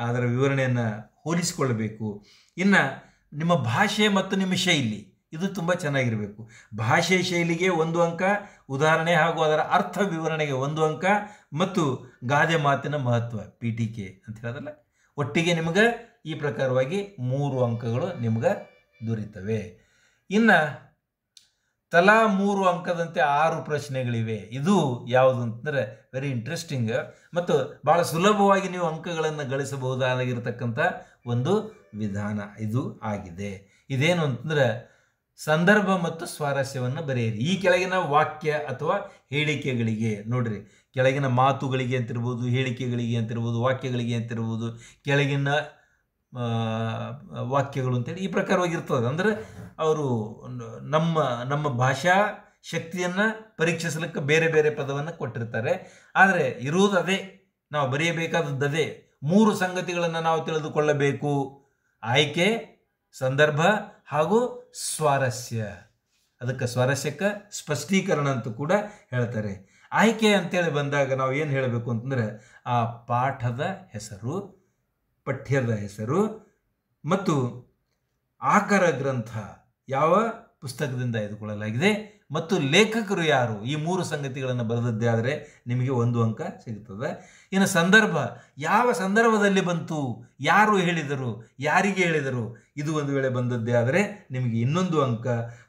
ಅದರ ವಿವರಣೆಯನ್ನು ಹೋಲಿಸಿಕೊಳ್ಳಬೇಕು. ಇನ್ನು ನಿಮ್ಮ ಭಾಷೆ ಮತ್ತು ನಿಮ್ಮ ಶೈಲಿ ಇದು ತುಂಬ ಚೆನ್ನಾಗಿರಬೇಕು. ಭಾಷೆ ಶೈಲಿಗೆ 1 ಅಂಕ, ಉದಾಹರಣೆ ಹಾಗೂ ಅದರ ಅರ್ಥ ವಿವರಣೆಗೆ 1 ಅಂಕ, ಮತ್ತು ಗಾದೆ ಮಾತಿನ ಮಹತ್ವ ಪೀಠಿಕೆ ಅಂತ ಹೇಳೋದಲ್ಲ, ಒಟ್ಟಿಗೆ ನಿಮಗೆ ಈ ಪ್ರಕಾರವಾಗಿ 3 ಅಂಕಗಳು ನಿಮ್ಗೆ ದೊರೀತವೆ. ಇನ್ನು ತಲಾ 3 ಅಂಕದಂತೆ 6 ಪ್ರಶ್ನೆಗಳಿವೆ. ಇದು ಯಾವುದು ಅಂತಂದರೆ ವೆರಿ ಇಂಟ್ರೆಸ್ಟಿಂಗ್ ಮತ್ತು ಭಾಳ ಸುಲಭವಾಗಿ ನೀವು ಅಂಕಗಳನ್ನು ಗಳಿಸಬಹುದಾಗಿರ್ತಕ್ಕಂಥ ಒಂದು ವಿಧಾನ ಇದು ಆಗಿದೆ. ಇದೇನು ಅಂತಂದ್ರೆ, ಸಂದರ್ಭ ಮತ್ತು ಸ್ವಾರಸ್ಯವನ್ನು ಬರೆಯಿರಿ. ಈ ಕೆಳಗಿನ ವಾಕ್ಯ ಅಥವಾ ಹೇಳಿಕೆಗಳಿಗೆ ನೋಡ್ರಿ, ಕೆಳಗಿನ ಮಾತುಗಳಿಗೆ ಅಂತಿರ್ಬೋದು, ಹೇಳಿಕೆಗಳಿಗೆ ಅಂತಿರ್ಬೋದು, ವಾಕ್ಯಗಳಿಗೆ ಅಂತಿರ್ಬೋದು, ಕೆಳಗಿನ ವಾಕ್ಯಗಳು ಅಂತೇಳಿ ಈ ಪ್ರಕಾರವಾಗಿರ್ತದೆ. ಅಂದರೆ ಅವರು ನಮ್ಮ ಭಾಷಾ ಶಕ್ತಿಯನ್ನು ಪರೀಕ್ಷಿಸಲಿಕ್ಕೆ ಬೇರೆ ಬೇರೆ ಪದವನ್ನು ಕೊಟ್ಟಿರ್ತಾರೆ. ಆದರೆ ಇರುವುದು ಅದೇ, ನಾವು ಬರೆಯಬೇಕಾದದ್ದು ಅದೇ. 3 ಸಂಗತಿಗಳನ್ನು ನಾವು ತಿಳಿದುಕೊಳ್ಳಬೇಕು: ಆಯ್ಕೆ, ಸಂದರ್ಭ ಹಾಗೂ ಸ್ವಾರಸ್ಯ. ಅದಕ್ಕೆ ಸ್ವಾರಸ್ಯಕ್ಕೆ ಸ್ಪಷ್ಟೀಕರಣ ಅಂತ ಕೂಡ ಹೇಳ್ತಾರೆ. ಆಯ್ಕೆ ಅಂತೇಳಿ ಬಂದಾಗ ನಾವು ಏನು ಹೇಳಬೇಕು ಅಂತಂದರೆ, ಆ ಪಾಠದ ಹೆಸರು, ಪಠ್ಯದ ಹೆಸರು ಮತ್ತು ಆಕರ ಗ್ರಂಥ ಯಾವ ಪುಸ್ತಕದಿಂದ ಆಯ್ದುಕೊಳ್ಳಲಾಗಿದೆ ಮತ್ತು ಲೇಖಕರು ಯಾರು, ಈ 3 ಸಂಗತಿಗಳನ್ನು ಬರೆದದ್ದೇ ಆದರೆ ನಿಮಗೆ 1 ಅಂಕ ಸಿಗುತ್ತದೆ. ಇನ್ನು ಸಂದರ್ಭ, ಯಾವ ಸಂದರ್ಭದಲ್ಲಿ ಬಂತು, ಯಾರು ಹೇಳಿದರು, ಯಾರಿಗೆ ಹೇಳಿದರು, ಇದು ಒಂದು ವೇಳೆ ಬಂದದ್ದೇ ಆದರೆ ನಿಮಗೆ ಇನ್ನೊಂದು ಅಂಕ.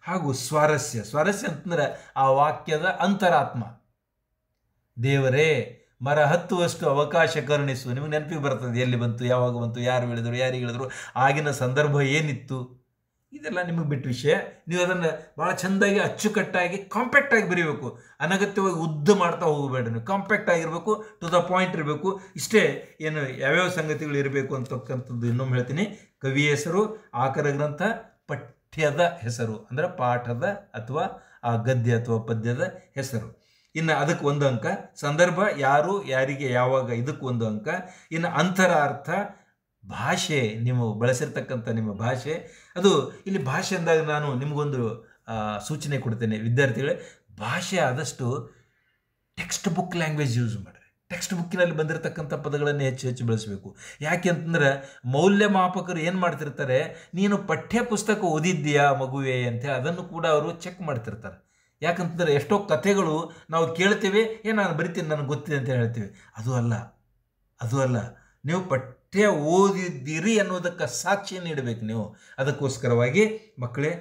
ಹಾಗೂ ಸ್ವಾರಸ್ಯ ಅಂತಂದರೆ ಆ ವಾಕ್ಯದ ಅಂತರಾತ್ಮ. ದೇವರೇ ಮರ ಹತ್ತುವಷ್ಟು ಅವಕಾಶ ಕರುಣಿಸು, ನಿಮಗೆ ನೆನಪಿಗೆ ಬರ್ತದೆ, ಎಲ್ಲಿ ಬಂತು, ಯಾವಾಗ ಬಂತು, ಯಾರು ಹೇಳಿದರು, ಯಾರಿಗೆ ಹೇಳಿದರು, ಆಗಿನ ಸಂದರ್ಭ ಏನಿತ್ತು, ಇದೆಲ್ಲ ನಿಮಗೆ ಬಿಟ್ಟ ವಿಷಯ. ನೀವು ಅದನ್ನು ಭಾಳ ಚೆಂದಾಗಿ ಅಚ್ಚುಕಟ್ಟಾಗಿ ಕಾಂಪ್ಯಾಕ್ಟಾಗಿ ಬರೀಬೇಕು. ಅನಗತ್ಯವಾಗಿ ಉದ್ದ ಮಾಡ್ತಾ ಹೋಗಬೇಡ್ರಿ. ನೀವು ಕಾಂಪ್ಯಾಕ್ಟ್ ಆಗಿರಬೇಕು, ಟು ದ ಪಾಯಿಂಟ್ ಇರಬೇಕು. ಇಷ್ಟೇ ಏನು ಯಾವ್ಯಾವ ಸಂಗತಿಗಳು ಇರಬೇಕು ಅಂತಕ್ಕಂಥದ್ದು ಇನ್ನೊಮ್ಮೆ ಹೇಳ್ತೀನಿ. ಕವಿಯ ಹೆಸರು, ಆಕರ ಗ್ರಂಥ, ಪಠ್ಯದ ಹೆಸರು ಅಂದರೆ ಪಾಠದ ಅಥವಾ ಆ ಗದ್ಯ ಅಥವಾ ಪದ್ಯದ ಹೆಸರು. ಇನ್ನು ಅದಕ್ಕೆ 1 ಅಂಕ. ಸಂದರ್ಭ, ಯಾರು, ಯಾರಿಗೆ, ಯಾವಾಗ, ಇದಕ್ಕೆ 1 ಅಂಕ. ಇನ್ನು ಅಂತರಾರ್ಥ, ಭಾಷೆ, ನೀವು ಬಳಸಿರ್ತಕ್ಕಂಥ ನಿಮ್ಮ ಭಾಷೆ. ಅದು ಇಲ್ಲಿ ಭಾಷೆ ಅಂದಾಗ ನಾನು ನಿಮಗೊಂದು ಸೂಚನೆ ಕೊಡ್ತೇನೆ ವಿದ್ಯಾರ್ಥಿಗಳೇ. ಭಾಷೆ ಆದಷ್ಟು ಟೆಕ್ಸ್ಟ್ ಬುಕ್ ಲ್ಯಾಂಗ್ವೇಜ್ ಯೂಸ್ ಮಾಡಿರಿ. ಟೆಕ್ಸ್ಟ್ ಬುಕ್ಕಿನಲ್ಲಿ ಬಂದಿರತಕ್ಕಂಥ ಪದಗಳನ್ನು ಹೆಚ್ಚು ಬಳಸಬೇಕು. ಯಾಕೆ ಅಂತಂದ್ರೆ ಮೌಲ್ಯಮಾಪಕರು ಏನು ಮಾಡ್ತಿರ್ತಾರೆ, ನೀನು ಪಠ್ಯ ಪುಸ್ತಕ ಓದಿದ್ದೀಯಾ ಮಗುವೆ ಅಂತ ಅದನ್ನು ಕೂಡ ಅವರು ಚೆಕ್ ಮಾಡ್ತಿರ್ತಾರೆ. ಯಾಕಂತಂದರೆ ಎಷ್ಟೋ ಕಥೆಗಳು ನಾವು ಕೇಳ್ತೇವೆ, ನಾನು ಬರಿತೀನಿ, ನನಗೆ ಗೊತ್ತಿದೆ ಅಂತ ಹೇಳ್ತೀವಿ. ಅದು ಅಲ್ಲ, ನೀವು ಪಠ್ಯ ಓದಿದ್ದೀರಿ ಅನ್ನೋದಕ್ಕೆ ಸಾಕ್ಷಿ ನೀಡಬೇಕು ನೀವು. ಅದಕ್ಕೋಸ್ಕರವಾಗಿ ಮಕ್ಕಳೇ,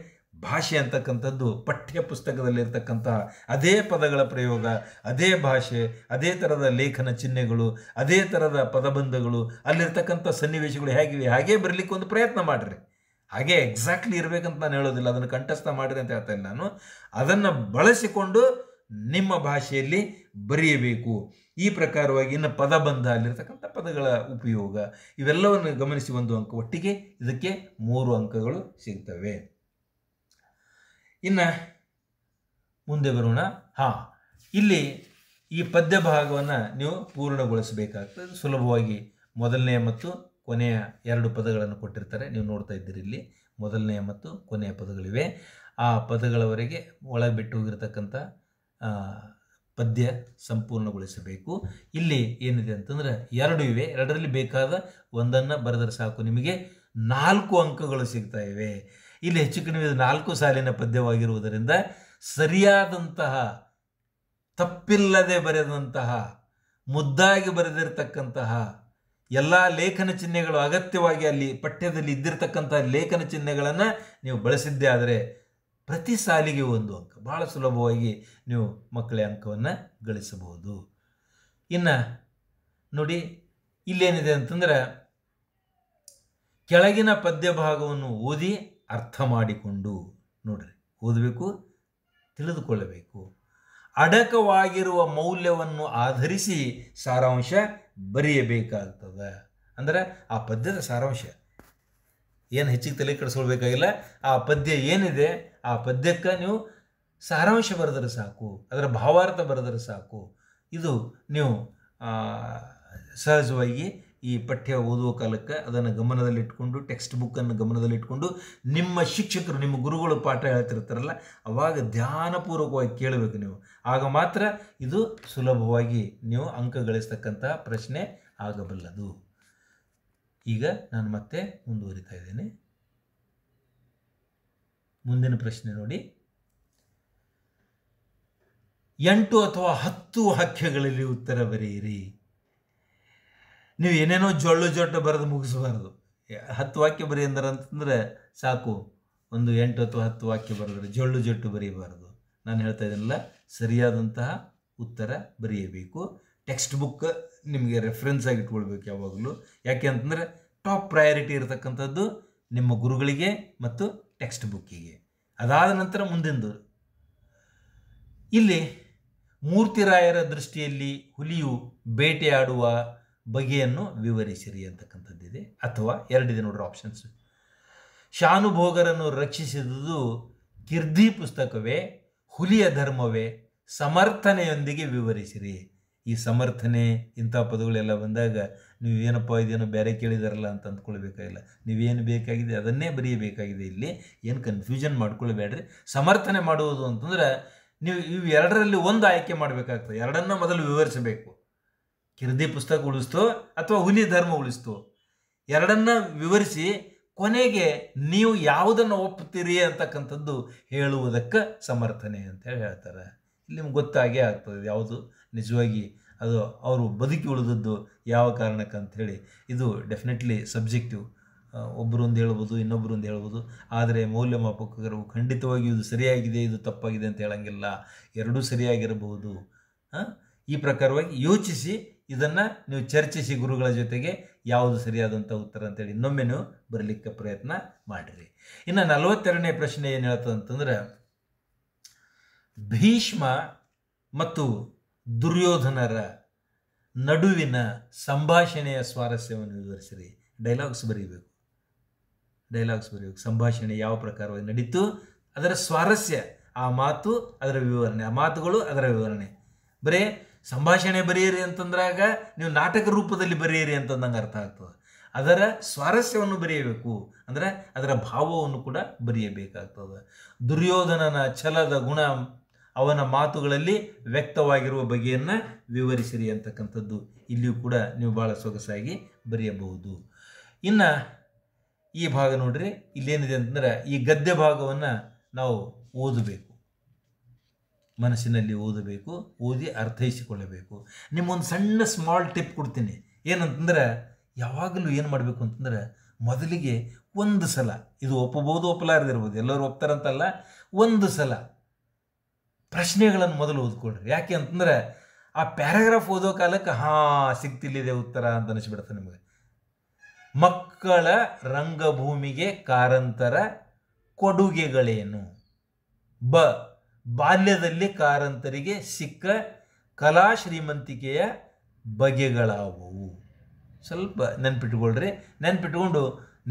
ಭಾಷೆ ಅಂತಕ್ಕಂಥದ್ದು ಪಠ್ಯ ಪುಸ್ತಕದಲ್ಲಿರ್ತಕ್ಕಂಥ ಅದೇ ಪದಗಳ ಪ್ರಯೋಗ, ಅದೇ ಭಾಷೆ, ಅದೇ ಥರದ ಲೇಖನ ಚಿಹ್ನೆಗಳು, ಅದೇ ಥರದ ಪದಬಂಧಗಳು, ಅಲ್ಲಿರ್ತಕ್ಕಂಥ ಸನ್ನಿವೇಶಗಳು ಹೇಗಿವೆ ಹಾಗೇ ಬರಲಿಕ್ಕೆ ಒಂದು ಪ್ರಯತ್ನ ಮಾಡಿರಿ. ಹಾಗೆ ಎಕ್ಸಾಕ್ಟ್ಲಿ ಇರಬೇಕಂತ ನಾನು ಹೇಳೋದಿಲ್ಲ, ಅದನ್ನು ಕಂಠಸ್ಥ ಮಾಡಿರಿ ಅಂತ ಹೇಳ್ತೇನೆ ನಾನು. ಅದನ್ನು ಬಳಸಿಕೊಂಡು ನಿಮ್ಮ ಭಾಷೆಯಲ್ಲಿ ಬರೆಯಬೇಕು. ಈ ಪ್ರಕಾರವಾಗಿ ಇನ್ನು ಪದಬಂಧ, ಅಲ್ಲಿರ್ತಕ್ಕಂಥ ಪದಗಳ ಉಪಯೋಗ, ಇವೆಲ್ಲವನ್ನು ಗಮನಿಸಿ 1 ಅಂಕ. ಒಟ್ಟಿಗೆ ಇದಕ್ಕೆ 3 ಅಂಕಗಳು ಸಿಗ್ತವೆ. ಇನ್ನು ಮುಂದೆ ಬರೋಣ. ಇಲ್ಲಿ ಈ ಪದ್ಯ ಭಾಗವನ್ನು ನೀವು ಪೂರ್ಣಗೊಳಿಸಬೇಕಾಗ್ತದೆ. ಸುಲಭವಾಗಿ ಮೊದಲನೆಯ ಮತ್ತು ಕೊನೆಯ 2 ಪದಗಳನ್ನು ಕೊಟ್ಟಿರ್ತಾರೆ, ನೀವು ನೋಡ್ತಾ ಇದ್ದೀರಿ. ಇಲ್ಲಿ ಮೊದಲನೆಯ ಮತ್ತು ಕೊನೆಯ ಪದಗಳಿವೆ. ಆ ಪದಗಳವರೆಗೆ ಒಳಬಿಟ್ಟು ಹೋಗಿರ್ತಕ್ಕಂಥ ಪದ್ಯ ಸಂಪೂರ್ಣಗೊಳಿಸಬೇಕು. ಇಲ್ಲಿ ಏನಿದೆ ಅಂತಂದರೆ 2 ಇವೆ, 2ರಲ್ಲಿ ಬೇಕಾದ ಒಂದನ್ನು ಬರೆದರೆ ಸಾಕು, ನಿಮಗೆ 4 ಅಂಕಗಳು ಸಿಗ್ತಾ ಇವೆ. ಇಲ್ಲಿ ಹೆಚ್ಚು ಕಡಿಮೆ 4 ಸಾಲಿನ ಪದ್ಯವಾಗಿರುವುದರಿಂದ ಸರಿಯಾದಂತಹ ತಪ್ಪಿಲ್ಲದೆ ಬರೆದಂತಹ, ಮುದ್ದಾಗಿ ಬರೆದಿರ್ತಕ್ಕಂತಹ ಎಲ್ಲ ಲೇಖನ ಚಿಹ್ನೆಗಳು ಅಗತ್ಯವಾಗಿ ಅಲ್ಲಿ ಪಠ್ಯದಲ್ಲಿ ಇದ್ದಿರತಕ್ಕಂಥ ಲೇಖನ ಚಿಹ್ನೆಗಳನ್ನು ನೀವು ಬಳಸಿದ್ದೇ ಆದರೆ ಪ್ರತಿ ಸಾಲಿಗೆ 1 ಅಂಕ. ಬಹಳ ಸುಲಭವಾಗಿ ನೀವು ಮಕ್ಕಳ ಅಂಕವನ್ನು ಗಳಿಸಬಹುದು. ಇನ್ನು ನೋಡಿ ಇಲ್ಲೇನಿದೆ ಅಂತಂದ್ರೆ, ಕೆಳಗಿನ ಪದ್ಯ ಭಾಗವನ್ನು ಓದಿ ಅರ್ಥ ಮಾಡಿಕೊಂಡು, ನೋಡ್ರಿ ಓದಬೇಕು, ತಿಳಿದುಕೊಳ್ಳಬೇಕು. ಅಡಕವಾಗಿರುವ ಮೌಲ್ಯವನ್ನು ಆಧರಿಸಿ ಸಾರಾಂಶ ಬರೆಯಬೇಕಾಗ್ತದೆ. ಅಂದರೆ ಆ ಪದ್ಯದ ಸಾರಾಂಶ ಏನು ಹೆಚ್ಚಿಗೆ ತಲೆ ಕೆಡಿಸ್ಕೊಳ್ಬೇಕಾಗಿಲ್ಲ. ಆ ಪದ್ಯ ಏನಿದೆ ಆ ಪದ್ಯಕ್ಕೆ ನೀವು ಸಾರಾಂಶ ಬರೆದರೆ ಸಾಕು, ಅದರ ಭಾವಾರ್ಥ ಬರೆದರೆ ಸಾಕು. ಇದು ನೀವು ಸಹಜವಾಗಿ ಈ ಪಠ್ಯ ಓದುವ ಕಾಲಕ್ಕೆ ಅದನ್ನು ಗಮನದಲ್ಲಿಟ್ಕೊಂಡು, ಟೆಕ್ಸ್ಟ್ ಬುಕ್ಕನ್ನು ಗಮನದಲ್ಲಿಟ್ಕೊಂಡು, ನಿಮ್ಮ ಶಿಕ್ಷಕರು, ನಿಮ್ಮ ಗುರುಗಳು ಪಾಠ ಹೇಳ್ತಿರ್ತಾರಲ್ಲ, ಅವಾಗ ಧ್ಯಾನಪೂರ್ವಕವಾಗಿ ಕೇಳಬೇಕು ನೀವು. ಆಗ ಮಾತ್ರ ಇದು ಸುಲಭವಾಗಿ ನೀವು ಅಂಕ ಗಳಿಸ್ತಕ್ಕಂತಹ ಪ್ರಶ್ನೆ ಆಗಬಲ್ಲದು. ಈಗ ನಾನು ಮತ್ತೆ ಮುಂದುವರಿತಾ ಇದ್ದೇನೆ. ಮುಂದಿನ ಪ್ರಶ್ನೆ ನೋಡಿ. 8 ಅಥವಾ 10 ವಾಕ್ಯಗಳಲ್ಲಿ ಉತ್ತರ ಬರೆಯಿರಿ. ನೀವು ಏನೇನೋ ಜೊಟ್ಟು ಬರೆದು ಮುಗಿಸಬಾರ್ದು. 10 ವಾಕ್ಯ ಬರೀ ಅಂತಂದ್ರೆ ಸಾಕು. ಒಂದು 8 ಅಥವಾ 10 ವಾಕ್ಯ ಬರೆದ್ರೆ ಜೊಟ್ಟು ಬರೀಬಾರ್ದು. ನಾನು ಹೇಳ್ತಾ ಇದ್ದೀನಲ್ಲ, ಸರಿಯಾದಂತಹ ಉತ್ತರ ಬರೆಯಬೇಕು. ಟೆಕ್ಸ್ಟ್ ಬುಕ್ ನಿಮಗೆ ರೆಫರೆನ್ಸ್ ಆಗಿ ಇಟ್ಕೊಳ್ಬೇಕು ಯಾವಾಗಲೂ. ಯಾಕೆ ಅಂತಂದರೆ ಟಾಪ್ ಪ್ರಯಾರಿಟಿ ಇರತಕ್ಕಂಥದ್ದು ನಿಮ್ಮ ಗುರುಗಳಿಗೆ ಮತ್ತು ಟೆಕ್ಸ್ಟ್ ಬುಕ್ಕಿಗೆ. ಅದಾದ ನಂತರ ಮುಂದಿಂದು. ಇಲ್ಲಿ ಮೂರ್ತಿರಾಯರ ದೃಷ್ಟಿಯಲ್ಲಿ ಹುಲಿಯು ಬೇಟೆಯಾಡುವ ಬಗೆಯನ್ನು ವಿವರಿಸಿರಿ ಅಂತಕ್ಕಂಥದ್ದಿದೆ. ಅಥವಾ 2 ಇದೆ ನೋಡ್ರಿ ಆಪ್ಷನ್ಸ್. ಶಾನುಭೋಗರನ್ನು ರಕ್ಷಿಸಿದುದು ಕಿರ್ದಿ ಪುಸ್ತಕವೇ, ಹುಲಿಯ ಧರ್ಮವೇ, ಸಮರ್ಥನೆಯೊಂದಿಗೆ ವಿವರಿಸಿರಿ. ಈ ಸಮರ್ಥನೆ ಇಂಥ ಪದಗಳೆಲ್ಲ ಬಂದಾಗ ನೀವು ಏನಪ್ಪ ಇದೇನೋ ಬೇರೆ ಕೇಳಿದಾರಲ್ಲ ಅಂತ ಅಂದ್ಕೊಳ್ಬೇಕಾಗಿಲ್ಲ. ನೀವೇನು ಬೇಕಾಗಿದೆ ಅದನ್ನೇ ಬರೆಯಬೇಕಾಗಿದೆ. ಇಲ್ಲಿ ಏನು ಕನ್ಫ್ಯೂಷನ್ ಮಾಡ್ಕೊಳ್ಬೇಡ್ರಿ. ಸಮರ್ಥನೆ ಮಾಡುವುದು ಅಂತಂದ್ರೆ ನೀವು ಇವು 2ರಲ್ಲಿ ಒಂದು ಆಯ್ಕೆ ಮಾಡಬೇಕಾಗ್ತದೆ. 2ನ್ನ ಮೊದಲು ವಿವರಿಸಬೇಕು. ಕಿರ್ದಿ ಪುಸ್ತಕ ಉಳಿಸ್ತೋ ಅಥವಾ ಹುಲಿ ಧರ್ಮ ಉಳಿಸ್ತೋ, 2ನ್ನ ವಿವರಿಸಿ ಕೊನೆಗೆ ನೀವು ಯಾವುದನ್ನು ಒಪ್ಪುತ್ತೀರಿ ಅಂತಕ್ಕಂಥದ್ದು ಹೇಳುವುದಕ್ಕೆ ಸಮರ್ಥನೆ ಅಂತ ಹೇಳಿ ಹೇಳ್ತಾರೆ. ಇಲ್ಲಿ ನಿಮ್ಗೆ ಗೊತ್ತಾಗೇ ಆಗ್ತದೆ ಯಾವುದು ನಿಜವಾಗಿ ಅದು ಅವರು ಬದುಕಿ ಉಳಿದದ್ದು ಯಾವ ಕಾರಣಕ್ಕೆ ಅಂಥೇಳಿ. ಇದು ಡೆಫಿನೆಟ್ಲಿ ಸಬ್ಜೆಕ್ಟಿವ್. ಒಬ್ಬರು ಒಂದು ಹೇಳ್ಬೋದು, ಇನ್ನೊಬ್ಬರು ಒಂದು ಹೇಳ್ಬೋದು. ಆದರೆ ಮೌಲ್ಯಮಾಪಕರು ಖಂಡಿತವಾಗಿಯೂ ಇದು ಸರಿಯಾಗಿದೆ, ಇದು ತಪ್ಪಾಗಿದೆ ಅಂತ ಹೇಳಂಗಿಲ್ಲ. ಎರಡೂ ಸರಿಯಾಗಿರಬಹುದು. ಈ ಪ್ರಕಾರವಾಗಿ ಯೋಚಿಸಿ ಇದನ್ನು ನೀವು ಚರ್ಚಿಸಿ ಗುರುಗಳ ಜೊತೆಗೆ ಯಾವುದು ಸರಿಯಾದಂಥ ಉತ್ತರ ಅಂತೇಳಿ ಇನ್ನೊಮ್ಮೆ ನೀವು ಬರಲಿಕ್ಕೆ ಪ್ರಯತ್ನ ಮಾಡಿರಿ. ಇನ್ನು 42ನೇ ಪ್ರಶ್ನೆ ಏನು ಹೇಳ್ತದೆ ಅಂತಂದ್ರೆ, ಭೀಷ್ಮ ಮತ್ತು ದುರ್ಯೋಧನರ ನಡುವಿನ ಸಂಭಾಷಣೆಯ ಸ್ವಾರಸ್ಯವನ್ನು ವಿವರಿಸಿರಿ. ಡೈಲಾಗ್ಸ್ ಬರೀಬೇಕು. ಸಂಭಾಷಣೆ ಯಾವ ಪ್ರಕಾರವಾಗಿ ನಡೀತು, ಅದರ ಸ್ವಾರಸ್ಯ, ಆ ಮಾತು ಅದರ ವಿವರಣೆ, ಆ ಮಾತುಗಳು ಅದರ ವಿವರಣೆ. ಬರೀ ಸಂಭಾಷಣೆ ಬರೆಯಿರಿ ಅಂತಂದ್ರಾಗ ನೀವು ನಾಟಕ ರೂಪದಲ್ಲಿ ಬರೆಯಿರಿ ಅಂತಂದಂಗೆ ಅರ್ಥ ಆಗ್ತದೆ. ಅದರ ಸ್ವಾರಸ್ಯವನ್ನು ಬರೆಯಬೇಕು, ಅಂದರೆ ಅದರ ಭಾವವನ್ನು ಕೂಡ ಬರೆಯಬೇಕಾಗ್ತದೆ. ದುರ್ಯೋಧನನ ಛಲದ ಗುಣ ಅವನ ಮಾತುಗಳಲ್ಲಿ ವ್ಯಕ್ತವಾಗಿರುವ ಬಗೆಯನ್ನು ವಿವರಿಸಿರಿ ಅಂತಕ್ಕಂಥದ್ದು ಇಲ್ಲಿಯೂ ಕೂಡ ನೀವು ಭಾಳ ಸೊಗಸಾಗಿ ಬರೆಯಬಹುದು. ಇನ್ನು ಈ ಭಾಗ ನೋಡ್ರಿ, ಇಲ್ಲೇನಿದೆ ಅಂತಂದ್ರೆ ಈ ಗದ್ಯ ಭಾಗವನ್ನು ನಾವು ಓದಬೇಕು, ಮನಸ್ಸಿನಲ್ಲಿ ಓದಬೇಕು, ಓದಿ ಅರ್ಥೈಸಿಕೊಳ್ಳಬೇಕು. ನಿಮ್ಮೊಂದು ಸಣ್ಣ ಸ್ಮಾಲ್ ಟಿಪ್ ಕೊಡ್ತೀನಿ. ಏನಂತಂದ್ರೆ ಯಾವಾಗಲೂ ಏನು ಮಾಡಬೇಕು ಅಂತಂದ್ರೆ, ಮೊದಲಿಗೆ ಒಂದು ಸಲ, ಇದು ಒಪ್ಪಬಹುದು ಒಪ್ಪಲಾರದಿರ್ಬೋದು, ಎಲ್ಲರೂ ಒಪ್ತಾರಂತಲ್ಲ, ಒಂದು ಸಲ ಪ್ರಶ್ನೆಗಳನ್ನು ಮೊದಲು ಓದ್ಕೊಳ್ರಿ. ಯಾಕೆ ಅಂತಂದ್ರೆ ಆ ಪ್ಯಾರಾಗ್ರಾಫ್ ಓದೋ ಕಾಲಕ್ಕೆ ಸಿಗ್ತಿಲ್ಲಿದೆ ಉತ್ತರ ಅಂತ ಅನಿಸ್ಬಿಡುತ್ತೆ ನಿಮಗೆ. ಮಕ್ಕಳ ರಂಗಭೂಮಿಗೆ ಕಾರಂತರ ಕೊಡುಗೆಗಳೇನು? ಬಾಲ್ಯದಲ್ಲಿ ಕಾರಂತರಿಗೆ ಸಿಕ್ಕ ಕಲಾ ಶ್ರೀಮಂತಿಕೆಯ ಬಗೆಗಳಾವುವು? ಸ್ವಲ್ಪ ನೆನ್ಪಿಟ್ಕೊಳ್ರಿ. ನೆನ್ಪಿಟ್ಕೊಂಡು